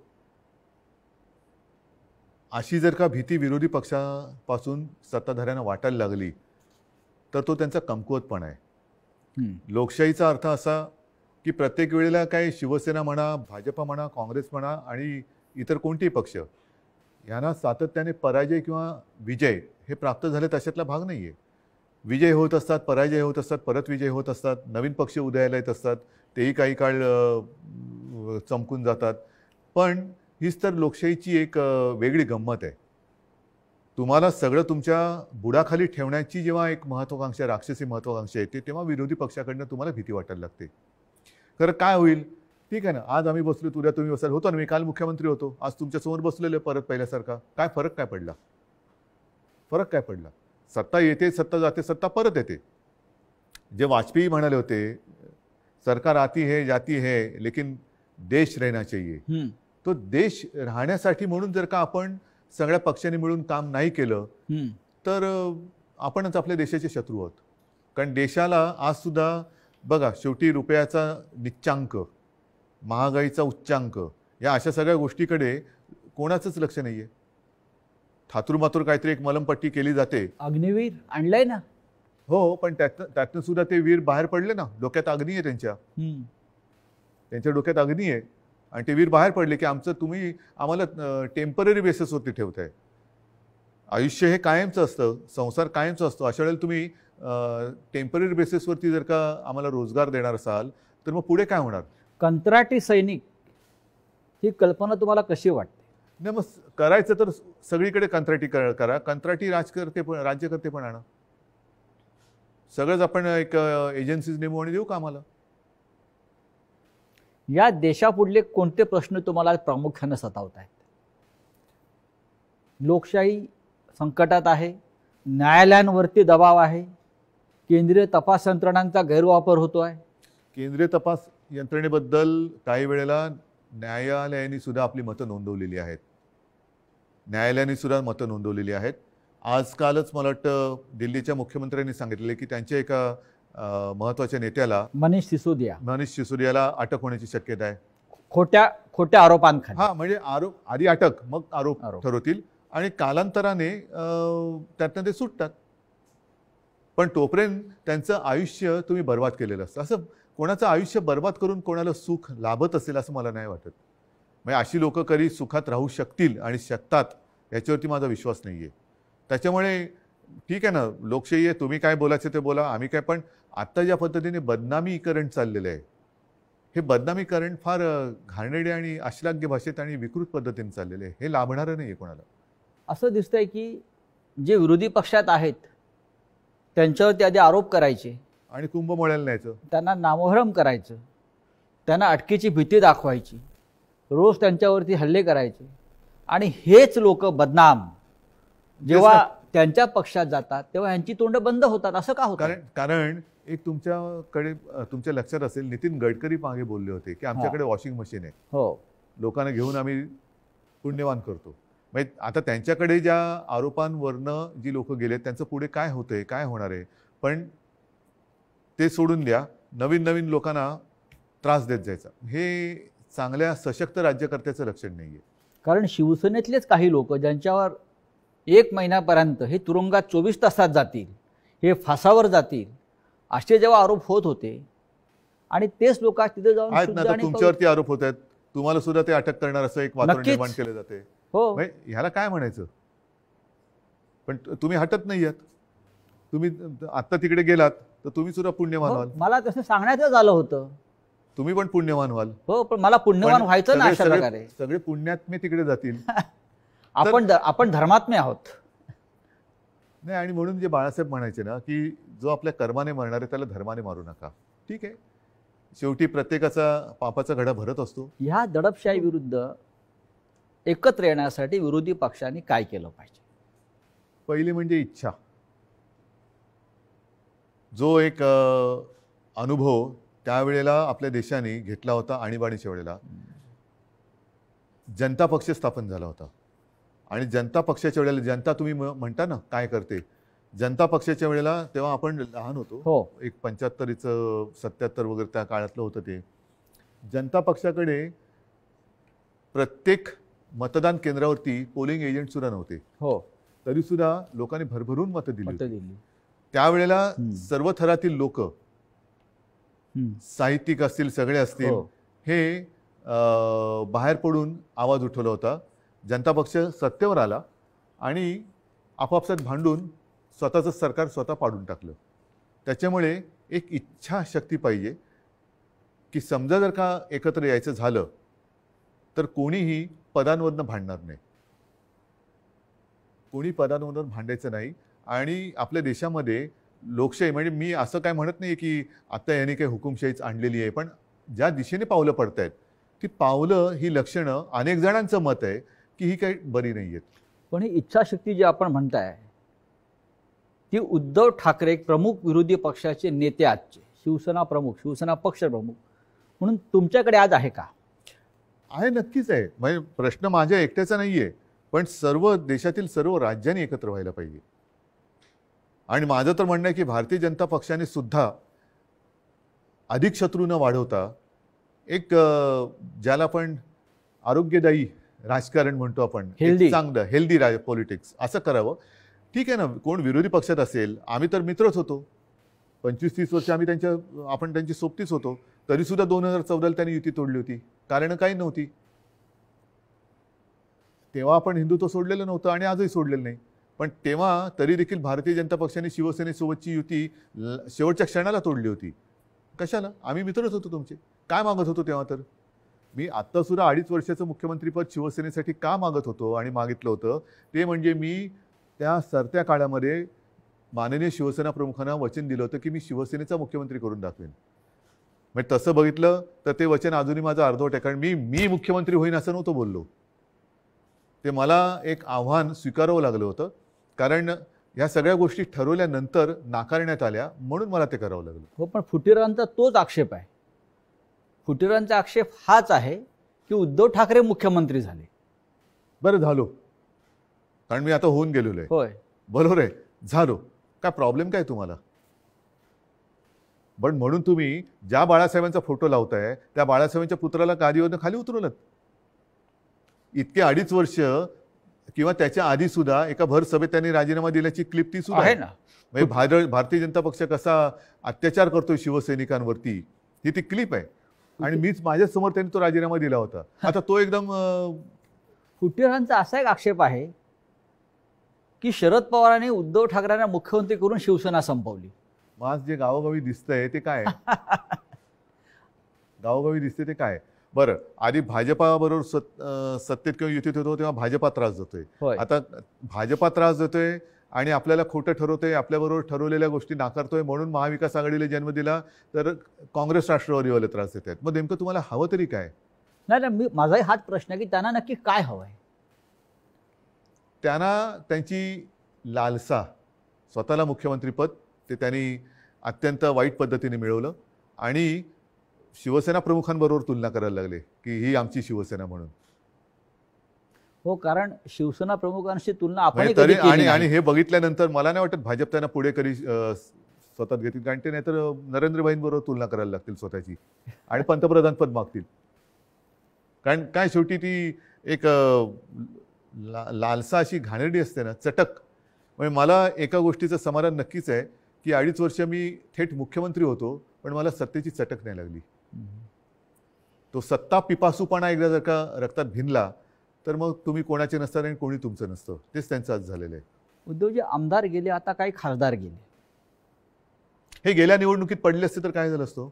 अशी जर का भीती विरोधी पक्षापासून सत्ताधाऱ्यांना वाटायला लागली तर तो त्यांचा कमकुवतपणा आहे. लोकशाहीचा अर्थ असा की प्रत्येक वेळेला काही शिवसेना म्हणा, भाजप म्हणा, काँग्रेस म्हणा आणि इतर कोणतेही पक्ष यांना सातत्याने पराजय किंवा विजय हे प्राप्त झाले तशातला भाग नाही आहे. विजय होत असतात, पराजय होत असतात, परत विजय होत असतात, नवीन पक्ष उदयाला येत असतात, तेही काही काळ चमकून जातात. पण हीच तर लोकशाहीची एक वेगळी गंमत आहे. तुम्हाला सगळं तुमच्या बुडाखाली ठेवण्याची जेव्हा एक महत्त्वाकांक्षा, राक्षसी महत्त्वाकांक्षा येते, तेव्हा विरोधी पक्षाकडनं तुम्हाला भीती वाटायला लागते. खरं काय होईल? ठीक आहे ना, आज आम्ही बसलो, उद्या तुम्ही बसाल. होतो ना, मी काल मुख्यमंत्री होतो, आज तुमच्यासमोर बसलेले परत पहिल्यासारखा. काय फरक काय पडला? फरक काय पडला? सत्ता येते, सत्ता जाते, सत्ता परत येते. जे वाजपेयी म्हणाले होते, सरकार आती है जाती है लेकिन देश रहना चाहिए. तो देश राहण्यासाठी म्हणून जर का आपण सगळ्या पक्षांनी मिळून काम नाही केलं तर आपणच आपल्या देशाचे शत्रू आहोत. कारण देशाला आज सुद्धा बघा, शेवटी रुपयाचा निच्चांक, महागाईचा उच्चांक, या अशा सगळ्या गोष्टीकडे कोणाचंच लक्ष नाही आहे. थातूरमातूर काहीतरी एक मलमपट्टी केली जाते. अग्निवीर आणलंय ना. हो, पण त्यातनं सुद्धा ते वीर बाहेर पडले ना. डोक्यात अग्नी आहे त्यांच्या डोक्यात अग्नी आहे. आणि ते वीर बाहेर पडले की तुम्ही आम्हाला टेम्पररी बेसिसवरती ठेवताय. आयुष्य हे कायमचं असतं, संसार कायमचा असतो. अशा वेळेला तुम्ही टेम्पररी बेसिसवरती जर का आम्हाला रोजगार देणार असाल तर मग पुढे काय होणार? कंत्राटी सैनिक ही कल्पना तुम्हाला कशी वाटते? नाही, मग करायचं तर सगळीकडे कंत्राटी करा. कंत्राटी राज्यकर्ते पण आणा. सगळंच आपण एक एजन्सीज नेमू आणि देऊ का आम्हाला? या देशापुढले कोणते प्रश्न तुम्हाला प्रामुख्याने सतावत आहेत? लोकशाही संकटात आहे, न्यायालयांवरती दबाव आहे, केंद्रीय तपास यंत्रणांचा गैरवापर होतो आहे. केंद्रीय तपास यंत्रणेबद्दल काही वेळेला न्यायालयांनी सुद्धा आपली मतं नोंदवलेली आहेत. आजकालच मला वाटतं दिल्लीच्या मुख्यमंत्र्यांनी सांगितले की त्यांच्या एका महत्त्वाच्या नेत्याला, मनीष सिसोदियाला अटक होण्याची शक्यता आहे. खोट्या आरोपांखाली. हा, म्हणजे आधी अटक, मग आरोप ठरवतील आणि कालांतराने त्यातनं ते सुटतात. पण तोपर्यंत त्यांचं आयुष्य तुम्ही बर्बाद केलेलं असतं. असं कोणाचं आयुष्य बर्बाद करून कोणाला सुख लाभत असेल असं मला नाही वाटत. म्हणजे अशी लोक कधी सुखात राहू शकतील आणि शकतात याच्यावरती माझा विश्वास नाही आहे. त्याच्यामुळे ठीक आहे ना, लोकशाही आहे, तुम्ही काय बोलायचं ते बोला, आम्ही काय. पण आत्ता ज्या पद्धतीने बदनामीकरण चाललेलं आहे, हे बदनामीकरण फार घाणेरडे आणि अश्लाघ्य भाषेत आणि विकृत पद्धतीने चाललेलं आहे. हे लाभणारं नाही आहे कोणाला. असं दिसतंय की जे विरोधी पक्षात आहेत त्यांच्यावरती आधी आरोप करायचे आणि कुंभमेळ्याला न्यायचं, त्यांना नामोहरम करायचं, त्यांना अटकेची भीती दाखवायची, रोज त्यांच्यावरती हल्ले करायचे आणि हेच लोक बदनाम जेव्हा त्यांच्या पक्षात जातात तेव्हा यांची तोंड बंद होतात. असं का होतं? कारण एक तुमच्याकडे तुमच्या लक्षात असेल, नितीन गडकरी मागे बोलले होते की आमच्याकडे वॉशिंग मशीन आहे, हो, लोकांना घेऊन आम्ही पुण्यवान करतो. म्हणजे आता त्यांच्याकडे ज्या आरोपांवरनं जी लोक गेलेत त्यांचं पुढे काय होतंय, काय होणार आहे, पण ते सोडून द्या. नवीन नवीन लोकांना त्रास देत जायचा हे चांगल्या सशक्त राज्यकर्त्याचं लक्षण नाही आहे. कारण शिवसेनेतलेच काही लोक ज्यांच्यावर 1 महिन्यापर्यंत हे तुरुंगात 24 तासात जातील, हे फासावर जातील, असे जेव्हा आरोप होत होते आणि तेच लोक तिथे जाऊन आहेत ना, तर तुमच्यावरती आरोप होत आहेत, तुम्हाला सुद्धा ते अटक करणार असं एक वातावरण नक्कीच निर्माण केलं जाते. हो, ह्याला काय म्हणायचं? पण तुम्ही हटत नाही आहात. तुम्ही आत्ता तिकडे गेलात तर तुम्ही सुद्धा पुण्यवान व्हाल. मला तसं सांगण्यातच आलं होतं. तुम्ही पण पुण्यवान व्हाल. हो, पण मला पुण्यवान व्हायचं ना अशा प्रकारे. सगळे पुण्यात्मे तिकडे जातील. आपण धर्मात्मे आहोत. नाही, आणि म्हणून जे बाळासाहेब म्हणायचे ना की जो आपल्या कर्माने मरणार आहे त्याला धर्माने मारू नका. ठीक आहे, शेवटी प्रत्येकाचा पापाचा घडा भरत असतो. ह्या दडपशाही विरुद्ध एकत्र येण्यासाठी विरोधी पक्षांनी काय केलं पाहिजे? पहिली म्हणजे इच्छा. जो एक अनुभव त्यावेळेला आपल्या देशाने घेतला होता आणीबाणीच्या वेळेला, जनता पक्ष स्थापन झाला होता. आणि जनता पक्षाच्या वेळेला, जनता तुम्ही म्हणता ना काय करते, जनता पक्षाच्या वेळेला तेव्हा आपण लहान होतो. हो, एक 75चं 77 वगैरे त्या काळातलं होतं ते. जनता पक्षाकडे प्रत्येक मतदान केंद्रावरती पोलिंग एजंट सुद्धा नव्हते. हो, तरी सुद्धा लोकांनी भरभरून मतं दिली होती. दिली. त्यावेळेला सर्व थरातील लोक, साहित्यिक असतील, सगळे असतील, हे बाहेर पडून आवाज उठवला होता. जनता पक्ष सत्तेवर आला आणि आपापसात भांडून स्वतःचं सरकार स्वतः पाडून टाकलं. त्याच्यामुळे एक इच्छाशक्ती पाहिजे की समजा जर का एकत्र यायचं झालं तर कोणीही पदांवरनं भांडणार नाही, कोणी पदांवरून भांडायचं नाही. आणि आपल्या देशामध्ये लोकशाही, म्हणजे मी असं काय म्हणत नाही की आता यांनी काही हुकुमशाहीच आणलेली आहे, पण ज्या दिशेने पावलं पडत आहेत ती पावलं, ही लक्षणं, अनेक जणांचं मत आहे की ही काही बरी नाही आहेत. पण ही इच्छाशक्ती जी आपण म्हणताय ती उद्धव ठाकरे प्रमुख विरोधी पक्षाचे नेते, आजचे शिवसेना प्रमुख, शिवसेना पक्ष प्रमुख म्हणून तुमच्याकडे आज आहे का? आहे, नक्कीच आहे. म्हणजे प्रश्न माझ्या एकट्याचा नाही आहे, पण सर्व देशातील सर्व राज्यांनी एकत्र व्हायला पाहिजे. आणि माझं तर म्हणणं आहे की भारतीय जनता पक्षाने सुद्धा अधिक शत्रू न वाढवता एक ज्याला आपण आरोग्यदायी राजकारण म्हणतो आपण, चांगलं हेल्दी पॉलिटिक्स असं करावं. ठीक आहे ना, कोण विरोधी पक्षात असेल, आम्ही तर मित्रच होतो, 25-30 वर्ष आम्ही आपण त्यांची सोबतीच होतो. तरी सुद्धा 2014 त्यांनी युती तोडली होती, कारण काही नव्हती. तेव्हा आपण हिंदुत्व सोडलेलं नव्हतं आणि आजही सोडलेलं नाही. पण तेव्हा तरी देखील भारतीय जनता पक्षाने शिवसेनेसोबतची युती शेवटच्या क्षणाला तोडली होती. कशाला? आम्ही मित्रच होतो तुमचे. काय मागत होतो तेव्हा? तर मी आत्ता सुद्धा 2.5 वर्षाचं मुख्यमंत्रीपद शिवसेनेसाठी का मागत होतो आणि मागितलं होतं ते म्हणजे मी त्या सरत्या काळामध्ये माननीय शिवसेना प्रमुखांना वचन दिलं होतं की मी शिवसेनेचा मुख्यमंत्री करून दाखवेन. म्हणजे तसं बघितलं तर ते वचन अजूनही माझं अर्धवट आहे. कारण मी मुख्यमंत्री होईन असं नव्हतं बोललो. ते मला एक आव्हान स्वीकारावं लागलं होतं, कारण ह्या सगळ्या गोष्टी ठरवल्यानंतर नाकारण्यात आल्या, म्हणून मला ते करावं लागलं. हो, पण फुटीरांचा तोच आक्षेप आहे. फुटीरांचा आक्षेप हाच आहे की उद्धव ठाकरे मुख्यमंत्री झाले. बरं झालो, कारण मी आता होऊन गेलेलो आहे. होय, बरोबर आहे, झालो. काय प्रॉब्लेम काय तुम्हाला? पण म्हणून तुम्ही ज्या बाळासाहेबांचा फोटो लावताय त्या बाळासाहेबांच्या पुत्राला गादीवरनं खाली उतरवलं. इतके 2.5 वर्ष किंवा त्याच्या आधी सुद्धा एका भर सभेत त्यांनी राजीनामा दिल्याची क्लिप ती सुद्धा आहे ना. म्हणजे भारतीय जनता पक्ष कसा अत्याचार करतोय शिवसैनिकांवरती ही ती क्लिप आहे. आणि मीच माझ्यासमोर त्यांनी तो राजीनामा दिला होता. आता तो एकदम फुटीरांचा असा एक आक्षेप आहे की शरद पवारांनी उद्धव ठाकरेंना मुख्यमंत्री करून शिवसेना संपवली. आज जे गावोगावी दिसतंय ते काय गावोगावी दिसते ते काय? बरं, आधी भाजपाबरोबर सत्तेत किंवा युतीत होतो तेव्हा भाजपा त्रास देतोय. होय. आता भाजपा त्रास देतोय आणि आपल्याला खोटं ठरवतोय, आपल्याबरोबर ठरवलेल्या गोष्टी नाकारतोय म्हणून महाविकास आघाडीला जन्म दिला, तर काँग्रेस राष्ट्रवादीवाले त्रास देत आहेत. मग नेमकं तुम्हाला हवं तरी काय? नाही नाही, माझाही हाच प्रश्न आहे की त्यांना नक्की काय हवं आहे. त्यांना त्यांची लालसा, स्वतःला मुख्यमंत्रीपद ते त्यांनी अत्यंत वाईट पद्धतीने मिळवलं आणि शिवसेना प्रमुखांबरोबर तुलना करायला लागले की ही आमची शिवसेना म्हणून. हो, कारण शिवसेना प्रमुखांशी तुलना आपण म्हणजे तरी आणि हे बघितल्यानंतर मला नाही वाटत भाजप त्यांना पुढे कधी स्वतःत घेतील, कारण ते नाहीतर नरेंद्रभाईंबरोबर तुलना करायला लागतील स्वतःची आणि पंतप्रधान पद मागतील. कारण काय शेवटी ती एक लालसा अशी घाणेरडी असते ना, चटक. म्हणजे मला एका गोष्टीचं समाधान नक्कीच आहे की 2.5 वर्ष मी थेट मुख्यमंत्री होतो पण मला सत्तेची चटक नाही लागली. तो सत्ता पिपासूपणा एकदा जर का रक्तात भिनला तर मग तुम्ही कोणाचे नसतात आणि कोणी तुमचं नसतं. तेच त्यांचं आज झालेलं आहे. उद्धवजी आमदार गेले, आता काही खासदार गेले. हे गेल्या निवडणुकीत पडले असते तर काय झालं असतं?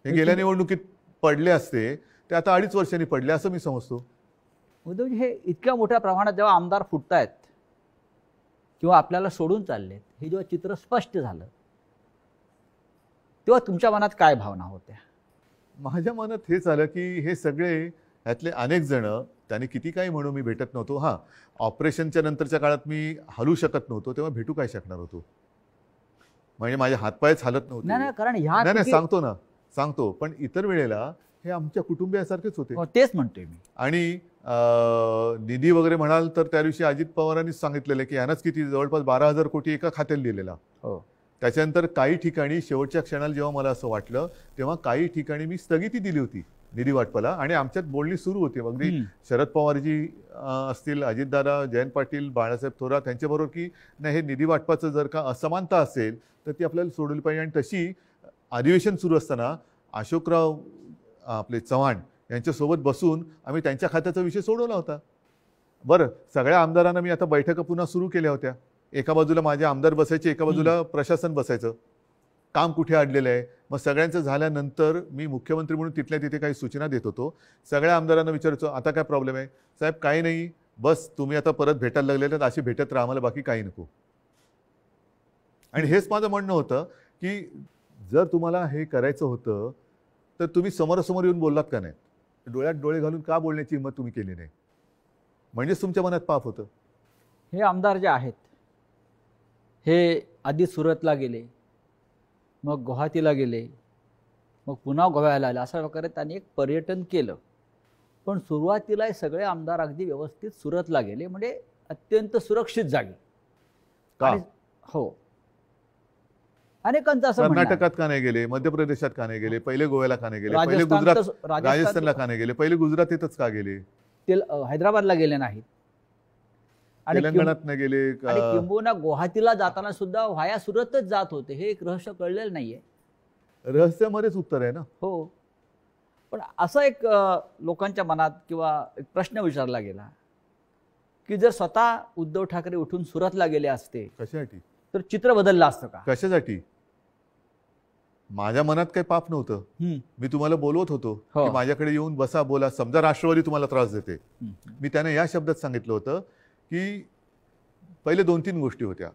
हे गेल्या निवडणुकीत पडले असते ते आता 2.5 वर्षांनी पडले असं मी समजतो. उद्धवजी हे इतक्या मोठ्या प्रमाणात जेव्हा आमदार फुटतायत किंवा आपल्याला सोडून चाललेत, हे जेव्हा चित्र स्पष्ट झालं तेव्हा तुमच्या मनात काय भावना होत्या? माझ्या मनात हेच आलं की हे सगळे यातले अनेक जण, त्यांनी किती काही म्हणू मी भेटत नव्हतो. हां, ऑपरेशनच्या नंतरच्या काळात मी हलू शकत नव्हतो तेव्हा भेटू काय शकणार होतो? म्हणजे माझे हातपायच हालत नव्हते. नाही कारण नाही सांगतो पण इतर वेळेला हे आमच्या कुटुंबियासारखेच होते. तेच म्हणतोय मी. आणि निधी वगैरे म्हणाल तर त्या दिवशी अजित पवारांनीच सांगितलेलं की यानंच किती जवळपास 12,000 कोटी एका खात्याला दिलेला. त्याच्यानंतर काही ठिकाणी शेवटच्या क्षणाला जेव्हा मला असं वाटलं तेव्हा काही ठिकाणी मी स्थगिती दिली होती निधी वाटपाला आणि आमच्यात बोलणी सुरू होती. अगदी शरद पवारजी असतील, अजितदादा, जयंत पाटील, बाळासाहेब थोरात यांच्याबरोबर की नाही हे निधी वाटपाचं जर का असमानता असेल तर ती आपल्याला सोडवली पाहिजे. आणि तशी अधिवेशन सुरू असताना अशोकराव आपले चव्हाण यांच्यासोबत बसून आम्ही त्यांच्या खात्याचा विषय सोडवला होता. बरं, सगळ्या आमदारांना मी आता बैठका पुन्हा सुरू केल्या होत्या. एका बाजूला माझे आमदार बसायचे, एका बाजूला प्रशासन बसायचं. काम कुठे अडलेलं आहे. मग सगळ्यांचं झाल्यानंतर मी मुख्यमंत्री म्हणून तिथल्या तिथे काही सूचना देत होतो. सगळ्या आमदारांना विचारायचो आता काय प्रॉब्लेम आहे? साहेब काही नाही, बस तुम्ही आता परत भेटायला लागलेले आहेत, अशी भेटत राहा, आम्हाला बाकी काही नको. आणि हेच माझं म्हणणं होतं की जर तुम्हाला हे करायचं होतं तर तुम्ही समोरासमोर येऊन बोललात का नाही? डोळ्यात डोळे घालून का बोलण्याची हिंमत तुम्ही केली नाही? म्हणजेच तुमच्या मनात पाप होतं. हे आमदार जे आहेत हे आधी सुरतला गेले, मग गुवाहाटीला गेले, मग पुन्हा गोव्याला आले, अशा प्रकारे त्यांनी एक पर्यटन केलं. पण सुरुवातीला हे सगळे आमदार अगदी व्यवस्थित सुरतला गेले, म्हणजे अत्यंत सुरक्षित जागी. हो, अनेकांचं असं म्हणणं आहे. कर्नाटकात का नाही गेले? मध्य प्रदेशात का नाही गेले? पहिले गोव्याला का नाही गेले? पहिले राजस्थानला का नाही गेले? पहिले गुजरातेतच का गेले? हैदराबादला गेले नाहीत, तेलंगणात नाही गेले. किंबहुना गुवाहाटीला जाताना सुद्धा व्हाया सुरतच जात होते. हे एक रहस्य कळलेलं नाहीये. रहस्यामध्येच उत्तर आहे ना. हो, पण असं एक लोकांच्या मनात किंवा एक प्रश्न विचारला गेला की जर स्वतः उद्धव ठाकरे उठून सुरतला गेले असते कशासाठी तर चित्र बदललं असतं का? कशासाठी? माझ्या मनात काही पाप नव्हतं. मी तुम्हाला बोलवत होतो की माझ्याकडे येऊन बसा, बोला. समजा राष्ट्रवादी तुम्हाला त्रास देते, मी त्यांना या शब्दात सांगितलं होतं की पहिले 2-3 गोष्टी होत्या.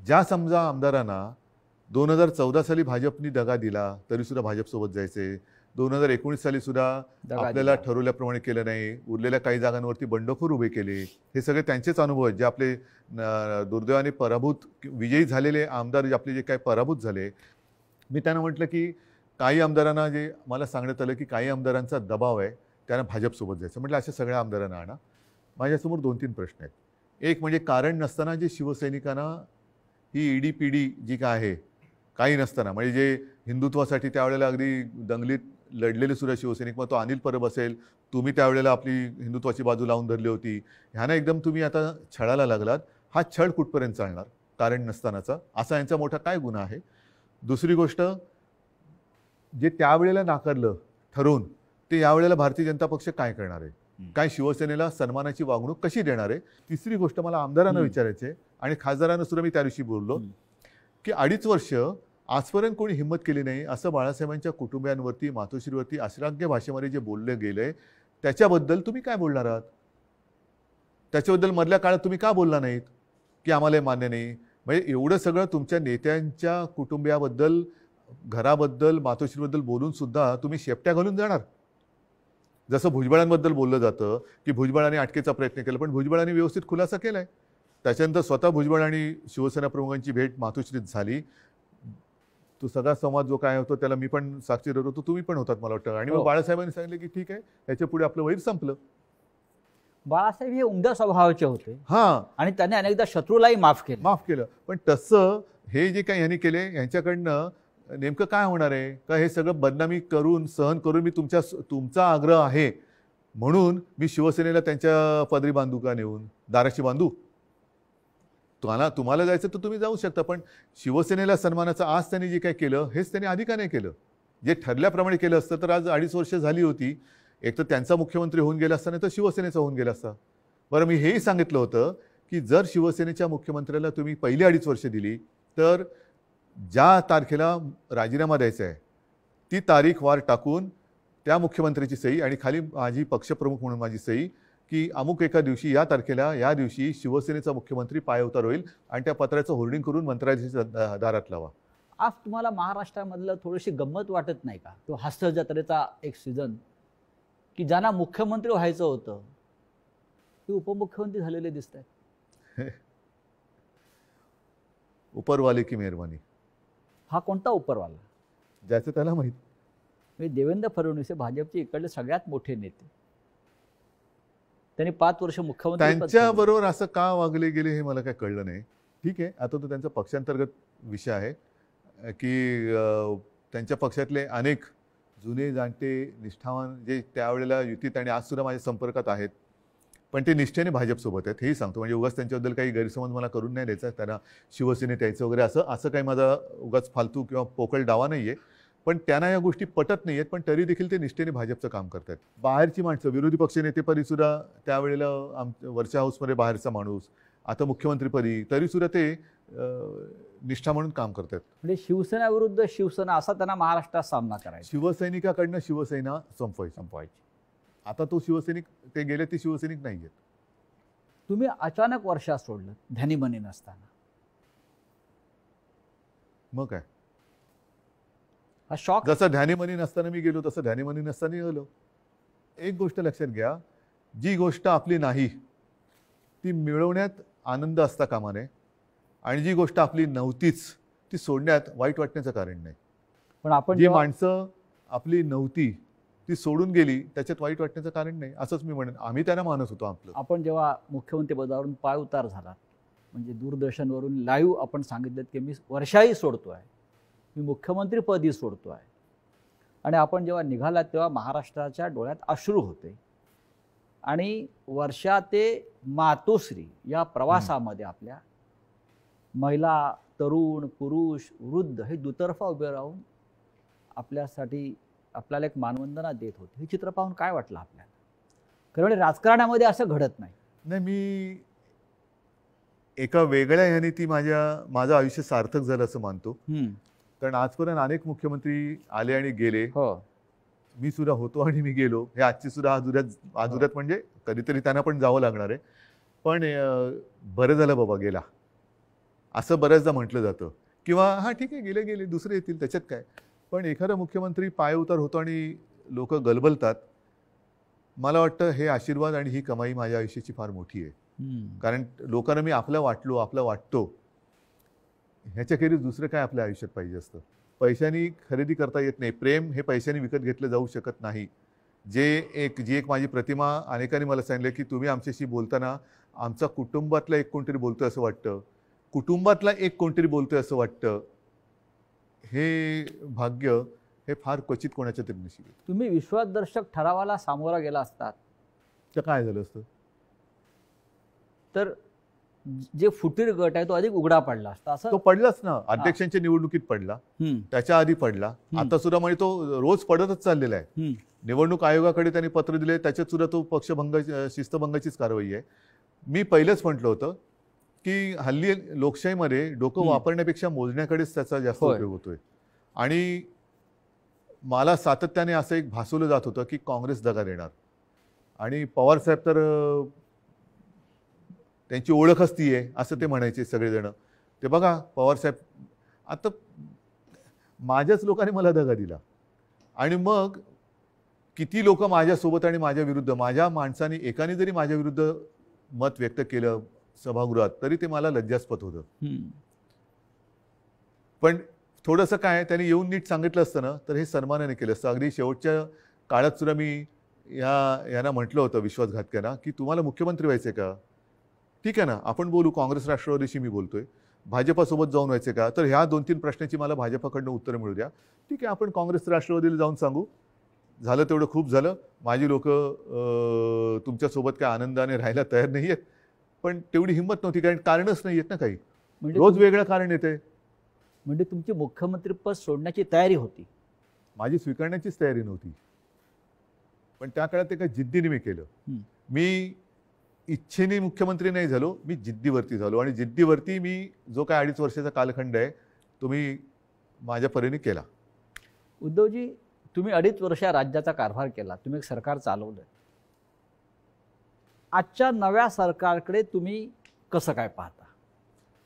ज्या समजा आमदारांना 2014 साली भाजपनी दगा दिला तरी सुद्धा भाजपसोबत जायचे, 2019 साली सुद्धा आपल्याला ठरवल्याप्रमाणे केलं नाही, उरलेल्या काही जागांवरती बंडखोर उभे केले. हे सगळे त्यांचेच अनुभव आहेत. जे आपले दुर्दैवाने विजयी झालेले आमदार आपले जे काही पराभूत झाले, मी त्यांना म्हटलं की काही आमदारांना जे मला सांगण्यात आलं की काही आमदारांचा दबाव आहे, त्यांना भाजपसोबत जायचं. म्हटलं अशा सगळ्या आमदारांना आणा. माझ्यासमोर 2-3 प्रश्न आहेत. एक म्हणजे कारण नसताना जे शिवसैनिकांना ही ईडी-पीडी जी काय आहे काही नसताना, म्हणजे जे हिंदुत्वासाठी त्यावेळेला अगदी दंगलीत लढलेले सुद्धा शिवसैनिक, मग तो अनिल परब असेल, तुम्ही त्यावेळेला आपली हिंदुत्वाची बाजू लावून धरली होती, ह्यानं एकदम तुम्ही आता छळायला लागलात. हा छळ कुठपर्यंत चालणार कारण नसतानाचा? असा यांचा मोठा काय गुन्हा आहे? दुसरी गोष्ट, जे त्यावेळेला नाकारलं ठरवून, ते यावेळेला भारतीय जनता पक्ष काय करणार आहे? काय शिवसेनेला सन्मानाची वागणूक कशी देणार आहे? तिसरी गोष्ट मला आमदारांना विचारायची आहे, आणि खासदारांना सुद्धा मी त्या दिवशी बोललो की 2.5 वर्ष आजपर्यंत कोणी हिंमत केली नाही असं बाळासाहेबांच्या कुटुंबियांवरती, मातोश्रीवरती अश्लाघ्य भाषेमध्ये जे बोलले गेले, त्याच्याबद्दल तुम्ही काय बोलणार आहात? त्याच्याबद्दल मधल्या काळात तुम्ही का बोलला नाहीत की आम्हाला मान्य नाही? म्हणजे एवढं सगळं तुमच्या नेत्यांच्या कुटुंबियाबद्दल, घराबद्दल, मातोश्रीबद्दल बोलून सुद्धा तुम्ही शेपट्या घालून जाणार. जसं भुजबळांबद्दल बोललं जातं की भुजबळांनी अटकेचा प्रयत्न केला, पण भुजबळांनी व्यवस्थित खुलासा केलाय. त्याच्यानंतर स्वतः भुजबळ आणि शिवसेना प्रमुखांची भेट मातोश्रीत झाली. तो सगळा संवाद जो काय होतो त्याला मी पण साक्षीदार होतो, तुम्ही पण होतात मला वाटतं. आणि मग बाळासाहेबांनी सांगितलं की ठीक आहे, याच्या पुढे आपलं वैर संपलं. बाळासाहेब हे उमद्या स्वभावाचे होते, हां, आणि त्याने अनेकदा शत्रूलाही माफ केलं. पण तसं हे जे काही यांनी केले, यांच्याकडनं नेमकं काय होणार आहे? का हे सगळं बदनामी करून, सहन करून, मी तुमचा आग्रह आहे म्हणून मी शिवसेनेला त्यांच्या पदरी बांधू का? नेऊन दाराशी बांधू? तुम्हाला जायचं तर तुम्ही जाऊ शकता, पण शिवसेनेला सन्मानाचं आज त्यांनी जे काय केलं, हेच त्यांनी आधी का नाही केलं? जे ठरल्याप्रमाणे केलं असतं तर आज 2.5 वर्ष झाली होती. एक तर त्यांचा मुख्यमंत्री होऊन गेला असता, नाही तर शिवसेनेचा होऊन गेला असता. बरं, मी हेही सांगितलं होतं की जर शिवसेनेच्या मुख्यमंत्र्याला तुम्ही पहिली 2.5 वर्ष दिली, तर ज्या तारखेला राजीनामा द्यायचा आहे ती तारीख वार टाकून त्या मुख्यमंत्र्याची सही आणि खाली माझी पक्षप्रमुख म्हणून माझी सही, की अमुक एका दिवशी, या तारखेला, या दिवशी शिवसेनेचा मुख्यमंत्री पायउतार होईल, आणि त्या पत्राचं होर्डिंग करून मंत्रालयाच्या दारात लावा. आज तुम्हाला महाराष्ट्रामधलं थोडीशी गंमत वाटत नाही का? तो हास्य जत्रेचा एक सीझन, की ज्यांना मुख्यमंत्री व्हायचं होतं ते उपमुख्यमंत्री झालेले दिसत आहेत. उपरवाले की मेहरबानी. हा कोणता उपरवाला? ज्याचं त्याला माहीत. म्हणजे देवेंद्र फडणवीस हे भाजपचे इकडले सगळ्यात मोठे नेते. त्यांनी 5 वर्ष मुख्यमंत्री त्यांच्याबरोबर असं का वागले गेले हे मला काय कळलं नाही. ठीक आहे, आता तो त्यांचा पक्षांतर्गत विषय आहे की त्यांच्या पक्षातले अनेक जुने जाणते निष्ठावान जे त्यावेळेला युतीत आणि आज सुद्धा माझ्या संपर्कात आहेत, पण ते निष्ठेने भाजपसोबत आहेत, हेही सांगतो. म्हणजे उगाच त्यांच्याबद्दल काही गैरसमज मला करून नाही द्यायचा, त्यांना शिवसेनेत यायचं वगैरे असं काही माझा उगाच फालतू किंवा पोकळ डावा नाही आहे. पण त्यांना या गोष्टी पटत नाही आहेत, पण तरी देखील ते निष्ठेने भाजपचं काम करतात. बाहेरची माणसं, विरोधी पक्षनेतेपदी सुद्धा त्यावेळेला वरच्या हाऊसमध्ये बाहेरचा माणूस, आता मुख्यमंत्रीपदी, तरीसुद्धा ते निष्ठा म्हणून काम करतात. म्हणजे शिवसेना विरुद्ध शिवसेना असा त्यांना महाराष्ट्रात सामना करायचा. शिवसैनिकाकडनं शिवसेना संपवायची. आता तो शिवसैनिक, ते गेले ते शिवसैनिक नाही आहेत. तुम्ही अचानक वर्षात सोडलं ध्यानीमनी नसताना, मग काय? हा शॉक. जसं ध्यानीमनी नसताना मी गेलो, तसं ध्यानीमनी नसताना गेलो. एक गोष्ट लक्षात घ्या, जी गोष्ट आपली नाही ती मिळवण्यात आनंद असता कामा नये, आणि जी गोष्ट आपली नव्हतीच ती सोडण्यात वाईट वाटण्याचं कारण नाही. पण आपण जी माणसं आपली नव्हती ती सोडून गेली, त्याच्यात वाईट वाटण्याचं कारण नाही, असंच मी म्हणेन. आम्ही त्यांना मानत होतो. आपण जेव्हा मुख्यमंत्री पदावरून पाय उतार झाला, म्हणजे दूरदर्शनवरून लाईव्ह आपण सांगितलं की मी वर्षाही सोडतोय, मी मुख्यमंत्रीपदी सोडतोय, आणि आपण जेव्हा निघालात तेव्हा महाराष्ट्राच्या डोळ्यात अश्रू होते. आणि वर्षा ते मातोश्री या प्रवासामध्ये आपल्या महिला, तरुण, पुरुष, वृद्ध हे दुतर्फा उभे राहून आपल्याला एक मानवंदना देत होते. हे चित्र पाहून काय वाटलं आपल्याला? खरं म्हणजे राजकारणामध्ये असं घडत नाही. मी एका वेगळ्या ह्याने माझं आयुष्य सार्थक झालं असं मानतो. कारण आजपर्यंत अनेक मुख्यमंत्री आले आणि गेले. मी सुद्धा होतो आणि मी गेलो. हे आजची सुद्धा आजुऱ्यात म्हणजे कधीतरी त्यांना पण जावं लागणार आहे. पण बरं झालं बाबा गेला, असं बऱ्याचदा म्हटलं जातं. किंवा हां ठीक आहे, गेले दुसरे येतील, त्याच्यात काय. पण एखादा मुख्यमंत्री पायउतार होतो आणि लोक गलबलतात. मला वाटतं हे आशीर्वाद आणि ही कमाई माझ्या आयुष्याची फार मोठी आहे. कारण लोकांना मी आपलं वाटतो, ह्याच्याखेरीज दुसरं काय आपल्या आयुष्यात पाहिजे असतं. पैशानी खरेदी करता येत नाही. प्रेम हे पैशाने विकत घेतलं जाऊ शकत नाही. जी एक माझी प्रतिमा, अनेकांनी मला सांगितलं की तुम्ही आमच्याशी बोलताना आमचा कुटुंबातला एक कोणतरी बोलतोय असं वाटतं, कुटुंबातला एक कोणतरी बोलतोय असं वाटतं. हे भाग्य हे फार क्वचित कोणाच्या तरी नशिबी. तुम्ही विश्वासदर्शक ठरावाला सामोरा गेला असतात तर काय झालं असतं? तर जे फुटीर गट आहे तो अधिक उघडा पडला असता असं. तो पडलाच ना, अध्यक्षांच्या निवडणुकीत पडला, हम्म, त्याच्या आधी पडला, आता सुद्धा म्हणजे तो रोज पडतच चाललेला आहे. हम्म, निवडणूक आयोगाकडे त्यांनी पत्र दिले, त्याच्यात सुद्धा तो पक्षभंग शिस्तभंगाचीच कारवाई आहे. मी पहिलेच म्हटलं होतं की हल्ली लोकशाहीमध्ये डोकं वापरण्यापेक्षा मोजण्याकडेच त्याचा जास्त होय. उपयोग होतोय. आणि मला सातत्याने असं एक भासवलं जात होतं की काँग्रेस दगा देणार, आणि पवार साहेब तर त्यांची ओळखच ती आहे असं ते म्हणायचे सगळेजण. ते बघा पवार साहेब, आता माझ्याच लोकांनी मला दगा दिला, आणि मग किती लोक माझ्यासोबत आणि माझ्या विरुद्ध, माझ्या माणसाने एकाने जरी माझ्या विरुद्ध मत व्यक्त केलं सभागृहात तरी ते मला लज्जास्पद होतं. हम्म. पण थोडंसं काय त्यांनी येऊन नीट सांगितलं असतं ना तर हे सन्मानाने केलं असतं. अगदी शेवटच्या काळात सुद्धा मी यांना म्हटलं होतं विश्वासघातक्यांना की तुम्हाला मुख्यमंत्री व्हायचे का? ठीक आहे ना, आपण बोलू, काँग्रेस राष्ट्रवादीशी मी बोलतोय, भाजपासोबत जाऊन व्हायचे का? तर ह्या 2-3 प्रश्नाची मला भाजपाकडनं उत्तर मिळू द्या. ठीक आहे, आपण काँग्रेस राष्ट्रवादीला जाऊन सांगू, झालं तेवढं खूप झालं, माझी लोक तुमच्यासोबत काय आनंदाने राहायला तयार नाही आहेत. पण तेवढी हिंमत नव्हती, कारण कारणच नाही आहेत ना काही, म्हणजे रोज वेगळं कारण येते. म्हणजे तुमची मुख्यमंत्रीपद सोडण्याची तयारी होती? माझी स्वीकारण्याचीच तयारी नव्हती, पण त्या काळात ते काय जिद्दीने मी केलं. मी इच्छेने मुख्यमंत्री नाही झालो, मी जिद्दीवरती झालो, आणि जिद्दीवरती मी जो काय 2.5 वर्षाचा कालखंड आहे तो मी माझ्या परीने केला. उद्धवजी, तुम्ही 2.5 वर्ष राज्याचा कारभार केला, तुम्ही एक सरकार चालवलं. आजच्या नव्या सरकारकडे तुम्ही कसं काय पाहता?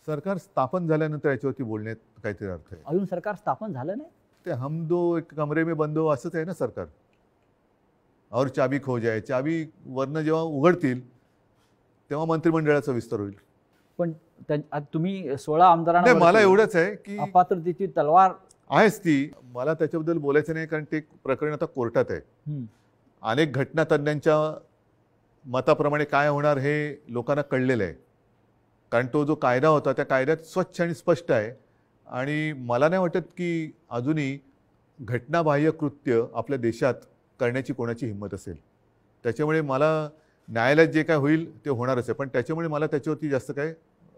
सरकार स्थापन झाल्यानंतर याच्यावरती बोलण्यात काहीतरी अर्थ आहे. अजून सरकार स्थापन झालं नाही? ते हम दो एक कमरे में बंद हो असंच आहे ना सरकार. और चाबी खो जाए, चाबी वरनं जेव्हा उघडतील तेव्हा मंत्रिमंडळाचा विस्तार होईल. पण तुम्ही 16 आमदारांना मला एवढंच आहे की अपात्रतेची तलवार आहेच ती, मला त्याच्याबद्दल बोलायचं नाही, कारण ते प्रकरण आता कोर्टात आहे. अनेक घटना तज्ञांच्या मताप्रमाणे काय होणार हे लोकांना कळलेलं आहे, कारण तो जो कायदा होता त्या कायद्यात स्वच्छ आणि स्पष्ट आहे. आणि मला नाही वाटत की अजूनही घटनाबाह्य कृत्य आपल्या देशात करण्याची कोणाची हिंमत असेल. त्याच्यामुळे मला न्यायालयात जे काय होईल ते होणारच आहे, पण त्याच्यामुळे मला त्याच्यावरती जास्त काय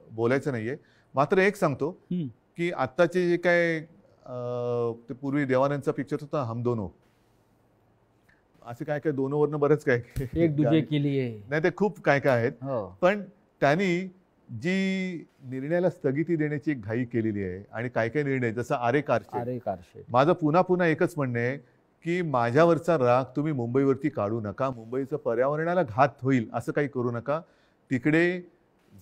बोलायचं नाही आहे. मात्र एक सांगतो की आत्ताचे जे काय ते पूर्वी देवानंदचा पिक्चर होता हम दोनो, असे काय काय दोनोवरनं बरंच काय एक दुजे केली आहे, नाही ते खूप काय काय आहेत. पण त्यांनी जी निर्णयाला स्थगिती देण्याची एक घाई केलेली आहे, आणि काय काय निर्णय जसं आरे कारशेड, माझं पुन्हा पुन्हा एकच म्हणणं आहे की माझ्यावरचा राग तुम्ही मुंबईवरती काढू नका. मुंबईचं पर्यावरणाला घात होईल असं काही करू नका. तिकडे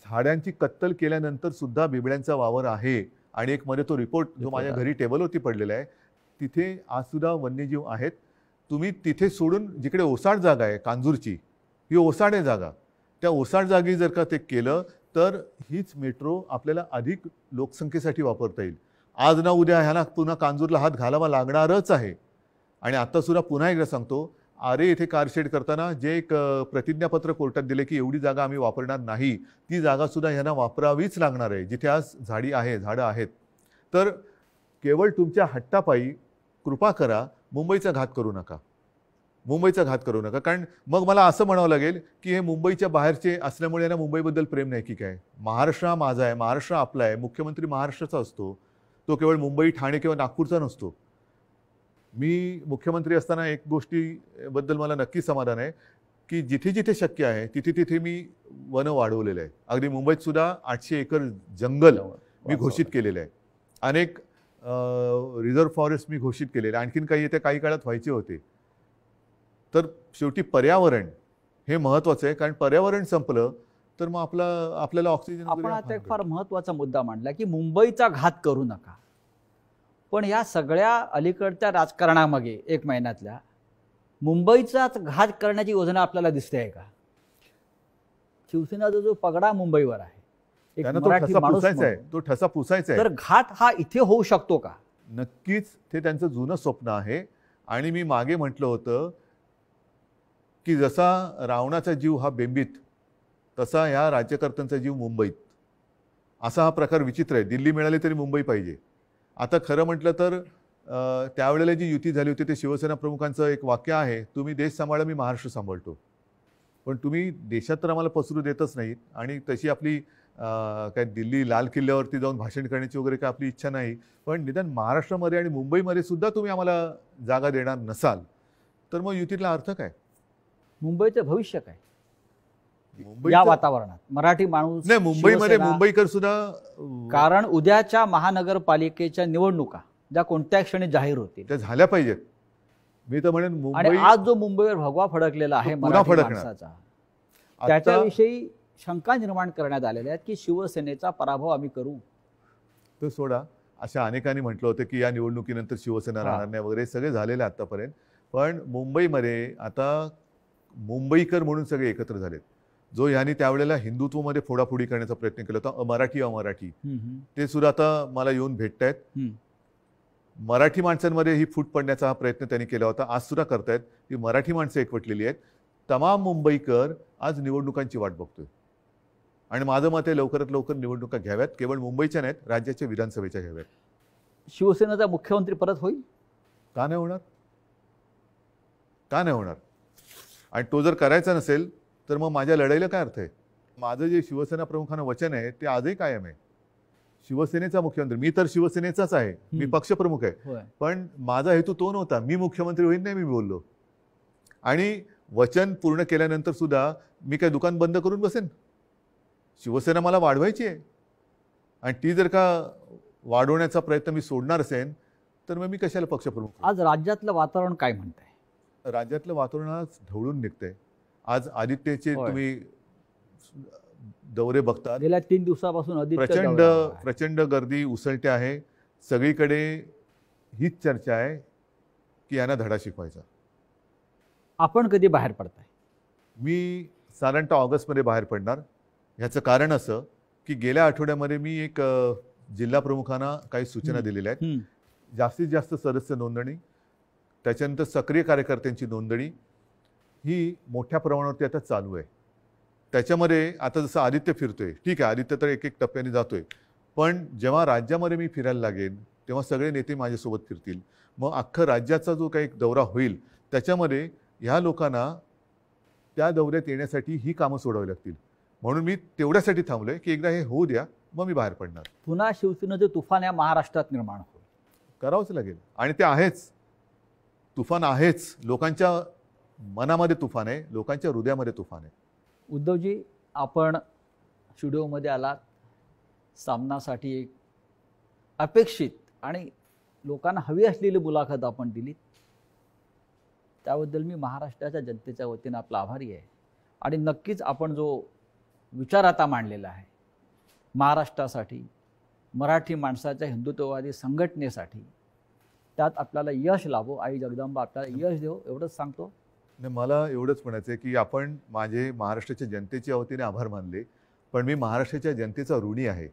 झाडांची कत्तल केल्यानंतर सुद्धा बिबळ्यांचा वावर आहे, आणि एक मध्ये तो रिपोर्ट जो माझ्या घरी टेबलवरती पडलेला आहे, तिथे आज सुद्धा वन्यजीव आहेत. तुम्ही तिथे सोडून जिकडे ओसाड जागा आहे कांजूरची, ही ओसाड आहे जागा, त्या ओसाड जागी जर का ते केलं तर हीच मेट्रो आपल्याला अधिक लोकसंख्येसाठी वापरता येईल. आज ना उद्या ह्याला पुन्हा कांजूरला हात घालावा लागणारच आहे. आणि आता सुद्धा पुन्हा एकदा सांगतो, आरे इथे कारशेड करताना जे एक प्रतिज्ञापत्र कोर्टात दिले की एवढी जागा आम्ही वापरणार नाही, ती जागा सुद्धा ह्यांना वापरावीच लागणार आहे जिथे आज झाडं आहेत. तर केवळ तुमच्या हट्टापायी कृपा करा, मुंबईचा घात करू नका, मुंबईचा घात करू नका. कारण मग मला असं म्हणावं लागेल की हे मुंबईच्या बाहेरचे असल्यामुळे यांना मुंबईबद्दल प्रेम नाही की काय. महाराष्ट्र हा माझा आहे, महाराष्ट्र आपला आहे, मुख्यमंत्री महाराष्ट्राचा असतो, तो केवळ मुंबई ठाणे किंवा नागपूरचा नसतो. मी मुख्यमंत्री असताना एक गोष्टीबद्दल मला नक्की समाधान आहे की जिथे जिथे शक्य आहे तिथे तिथे मी वनं वाढवलेलं आहे. अगदी मुंबईत सुद्धा 800 एकर जंगल मी घोषित केलेलं आहे, अनेक रिझर्व्ह फॉरेस्ट मी घोषित केलेले, आणखीन काही येत्या काही काळात व्हायचे होते. तर शेवटी पर्यावरण हे महत्त्वाचं आहे, कारण पर्यावरण संपलं तर मग आपल्याला ऑक्सिजन. आपण आता एक फार महत्त्वाचा मुद्दा मांडला की मुंबईचा घात करू नका. पण या सगळ्या अलीकडच्या राजकारणामागे 1 महिन्यातल्या मुंबईचाच घात करण्याची योजना आपल्याला दिसते आहे का? शिवसेनेचा जो पगडा मुंबईवर आहे, एक मराठी माणूस तो ठसा पुसायचा आहे, तर घात हा इथे होऊ शकतो का? नक्कीच ते त्यांचं जुनं स्वप्न आहे. आणि मी मागे म्हटलं होतं की जसा रावणाचा जीव हा बेंबीत, तसा ह्या राज्यकर्त्यांचा जीव मुंबईत. असा हा प्रकार विचित्र आहे. दिल्ली मिळाली तरी मुंबई पाहिजे. आता खरं म्हटलं तर त्यावेळेला जी युती झाली होती ते शिवसेना प्रमुखांचं एक वाक्य आहे, तुम्ही देश सांभाळा, मी महाराष्ट्र सांभाळतो. पण तुम्ही देशात तर आम्हाला पसरू देतच नाहीत आणि तशी आपली काय दिल्ली लाल किल्ल्यावरती जाऊन भाषण करण्याची वगैरे काय आपली इच्छा नाही. पण निदान महाराष्ट्रामध्ये आणि मुंबईमध्ये सुद्धा तुम्ही आम्हाला जागा देणार नसाल तर मग युतीतला अर्थ काय? मुंबईचं भविष्य काय या मुंबईचं वातावरणात? मराठी माणूस, नाही, मुंबईमध्ये शिवसेना, मुंबईकर सुद्धा कारण उद्याच्या महानगरपालिकेच्या निवडणुका ज्या कोणत्या क्षणी जाहीर होतील त्या झाल्या पाहिजेत. मी तर म्हणेन आणि मुंबई आज जो मुंबईवर भगवा फडकलेला आहे तो पुन्हा मराठी फडकणार. माणसाचा, आता त्याच्याविषयी शंका निर्माण करण्यात आलेल्या आहेत की शिवसेनेचा पराभव आम्ही करू. तो सोडा, अशा अनेकांनी म्हटलं होतं की या निवडणुकीनंतर शिवसेना राहणार नाही वगैरे, सगळे झालेले आतापर्यंत. पण मुंबईमध्ये आता मुंबईकर म्हणून सगळे एकत्र झालेत. जो ह्यांनी त्यावेळेला हिंदुत्वमध्ये फोडाफोडी करण्याचा प्रयत्न केला होता, अमराठी, ते सुद्धा आता मला येऊन भेटत आहेत. मराठी माणसांमध्ये ही फूट पडण्याचा हा प्रयत्न त्यांनी केला होता, आज सुद्धा करतायत. की मराठी माणसं एकवटलेली आहेत. तमाम मुंबईकर आज निवडणुकांची वाट बघतोय आणि माझं मत आहे लवकरात लवकर निवडणुका घ्याव्यात. केवळ मुंबईच्या नाहीत, राज्याच्या विधानसभेच्या घ्याव्यात. शिवसेनेचा मुख्यमंत्री परत होईल? का नाही होणार? का नाही होणार? आणि तो जर करायचा नसेल तर मग माझ्या लढाईला काय अर्थ आहे? माझं जे शिवसेना प्रमुखांना वचन आहे ते आजही कायम आहे. शिवसेनेचा मुख्यमंत्री, मी तर शिवसेनेचाच आहे, मी पक्षप्रमुख आहे. पण माझा हेतू तो नव्हता. मी मुख्यमंत्री होईन नाही मी बोललो. आणि वचन पूर्ण केल्यानंतर सुद्धा मी काय दुकान बंद करून बसेन? शिवसेना मला वाढवायची आहे आणि ती जर का वाढवण्याचा प्रयत्न मी सोडणार असेल तर मग मी कशाला पक्षप्रमुख? आज राज्यातलं वातावरण काय म्हणतंय? राज्यातलं वातावरण आज ढवळून निघतंय. आज आदित्यचे तुम्ही दौरे बघता, गेल्या 3 दिवसापासून प्रचंड गर्दी उसळते आहे. सगळीकडे हीच चर्चा आहे की यांना धडा शिकवायचा. आपण कधी बाहेर पडताय? मी साधारणतः ऑगस्टमध्ये बाहेर पडणार. ह्याचं कारण असं की गेल्या आठवड्यामध्ये मी एक जिल्हा प्रमुखांना काही सूचना दिलेल्या आहेत. जास्तीत जास्त सदस्य नोंदणी, त्याच्यानंतर सक्रिय कार्यकर्त्यांची नोंदणी ही मोठ्या प्रमाणावरती आता चालू आहे. त्याच्यामध्ये आता जसं आदित्य फिरतोय, ठीक आहे, आदित्य तर एक एक टप्प्याने जातोय. पण जेव्हा राज्यामध्ये मी फिरायला लागेन तेव्हा सगळे नेते माझ्यासोबत फिरतील. मग अख्खं राज्याचा जो काही दौरा होईल त्याच्यामध्ये ह्या लोकांना त्या दौऱ्यात येण्यासाठी ही कामं सोडावी लागतील. म्हणून मी तेवढ्यासाठी थांबलोय की एकदा हे होऊ द्या, मग मी बाहेर पडणार. पुन्हा शिवसेनेचं तुफान या महाराष्ट्रात निर्माण होईल. करावंच लागेल आणि ते आहेच. तुफान आहेच. लोकांच्या मनामध्ये तुफान आहे, लोकांच्या हृदयामध्ये तुफान आहे. उद्धवजी, आपण स्टुडिओमध्ये आलात, सामनासाठी एक अपेक्षित आणि लोकांना हवी असलेली मुलाखत आपण दिलीत. त्याबद्दल मी महाराष्ट्राच्या जनतेच्या वतीनं आपला आभारी आहे. आणि नक्कीच आपण जो विचार आता मांडलेला आहे महाराष्ट्रासाठी, मराठी माणसाच्या हिंदुत्ववादी संघटनेसाठी, त्यात आपल्याला यश लाभो. आई जगदंबा आपल्याला यश देव, एवढंच सांगतो. नाही, मला एवढंच म्हणायचं आहे की आपण माझे महाराष्ट्राच्या जनतेच्या वतीने आभार मानले, पण मी महाराष्ट्राच्या जनतेचा ऋणी आहे.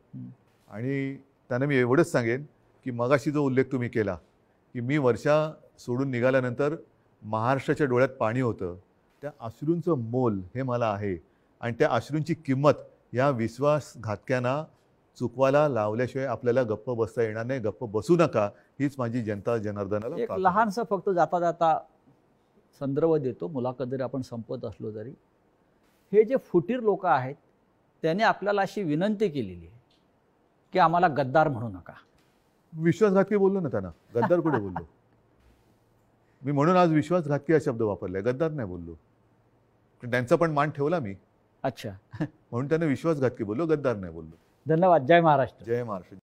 आणि त्यांना मी एवढंच सांगेन की मगाशी जो उल्लेख तुम्ही केला की मी वर्षा सोडून निघाल्यानंतर महाराष्ट्राच्या डोळ्यात पाणी होतं, त्या अश्रूंचं मोल हे मला आहे. आणि त्या अश्रूंची किंमत या विश्वासघातक्यांना चुकवायला लावल्याशिवाय आपल्याला गप्प बसता येणार नाही. गप्प बसू नका, हीच माझी जनता जनार्दनाला एक लहानसं फक्त जाता जाता संदर्भ देतो, मुलाखत जरी आपण संपत असलो तरी. हे जे फुटीर लोक आहेत त्याने आपल्याला अशी विनंती केलेली आहे की आम्हाला गद्दार म्हणू नका. विश्वासघातकी बोललो ना त्यांना, गद्दार कुठे बोललो मी? म्हणून आज विश्वासघातकी हा शब्द वापरलाय, गद्दार नाही बोललो. त्यांचा पण मान ठेवला मी. अच्छा, म्हणून त्यांना विश्वासघातकी बोललो, गद्दार नाही बोललो. धन्यवाद. जय महाराष्ट्र. जय महाराष्ट्र.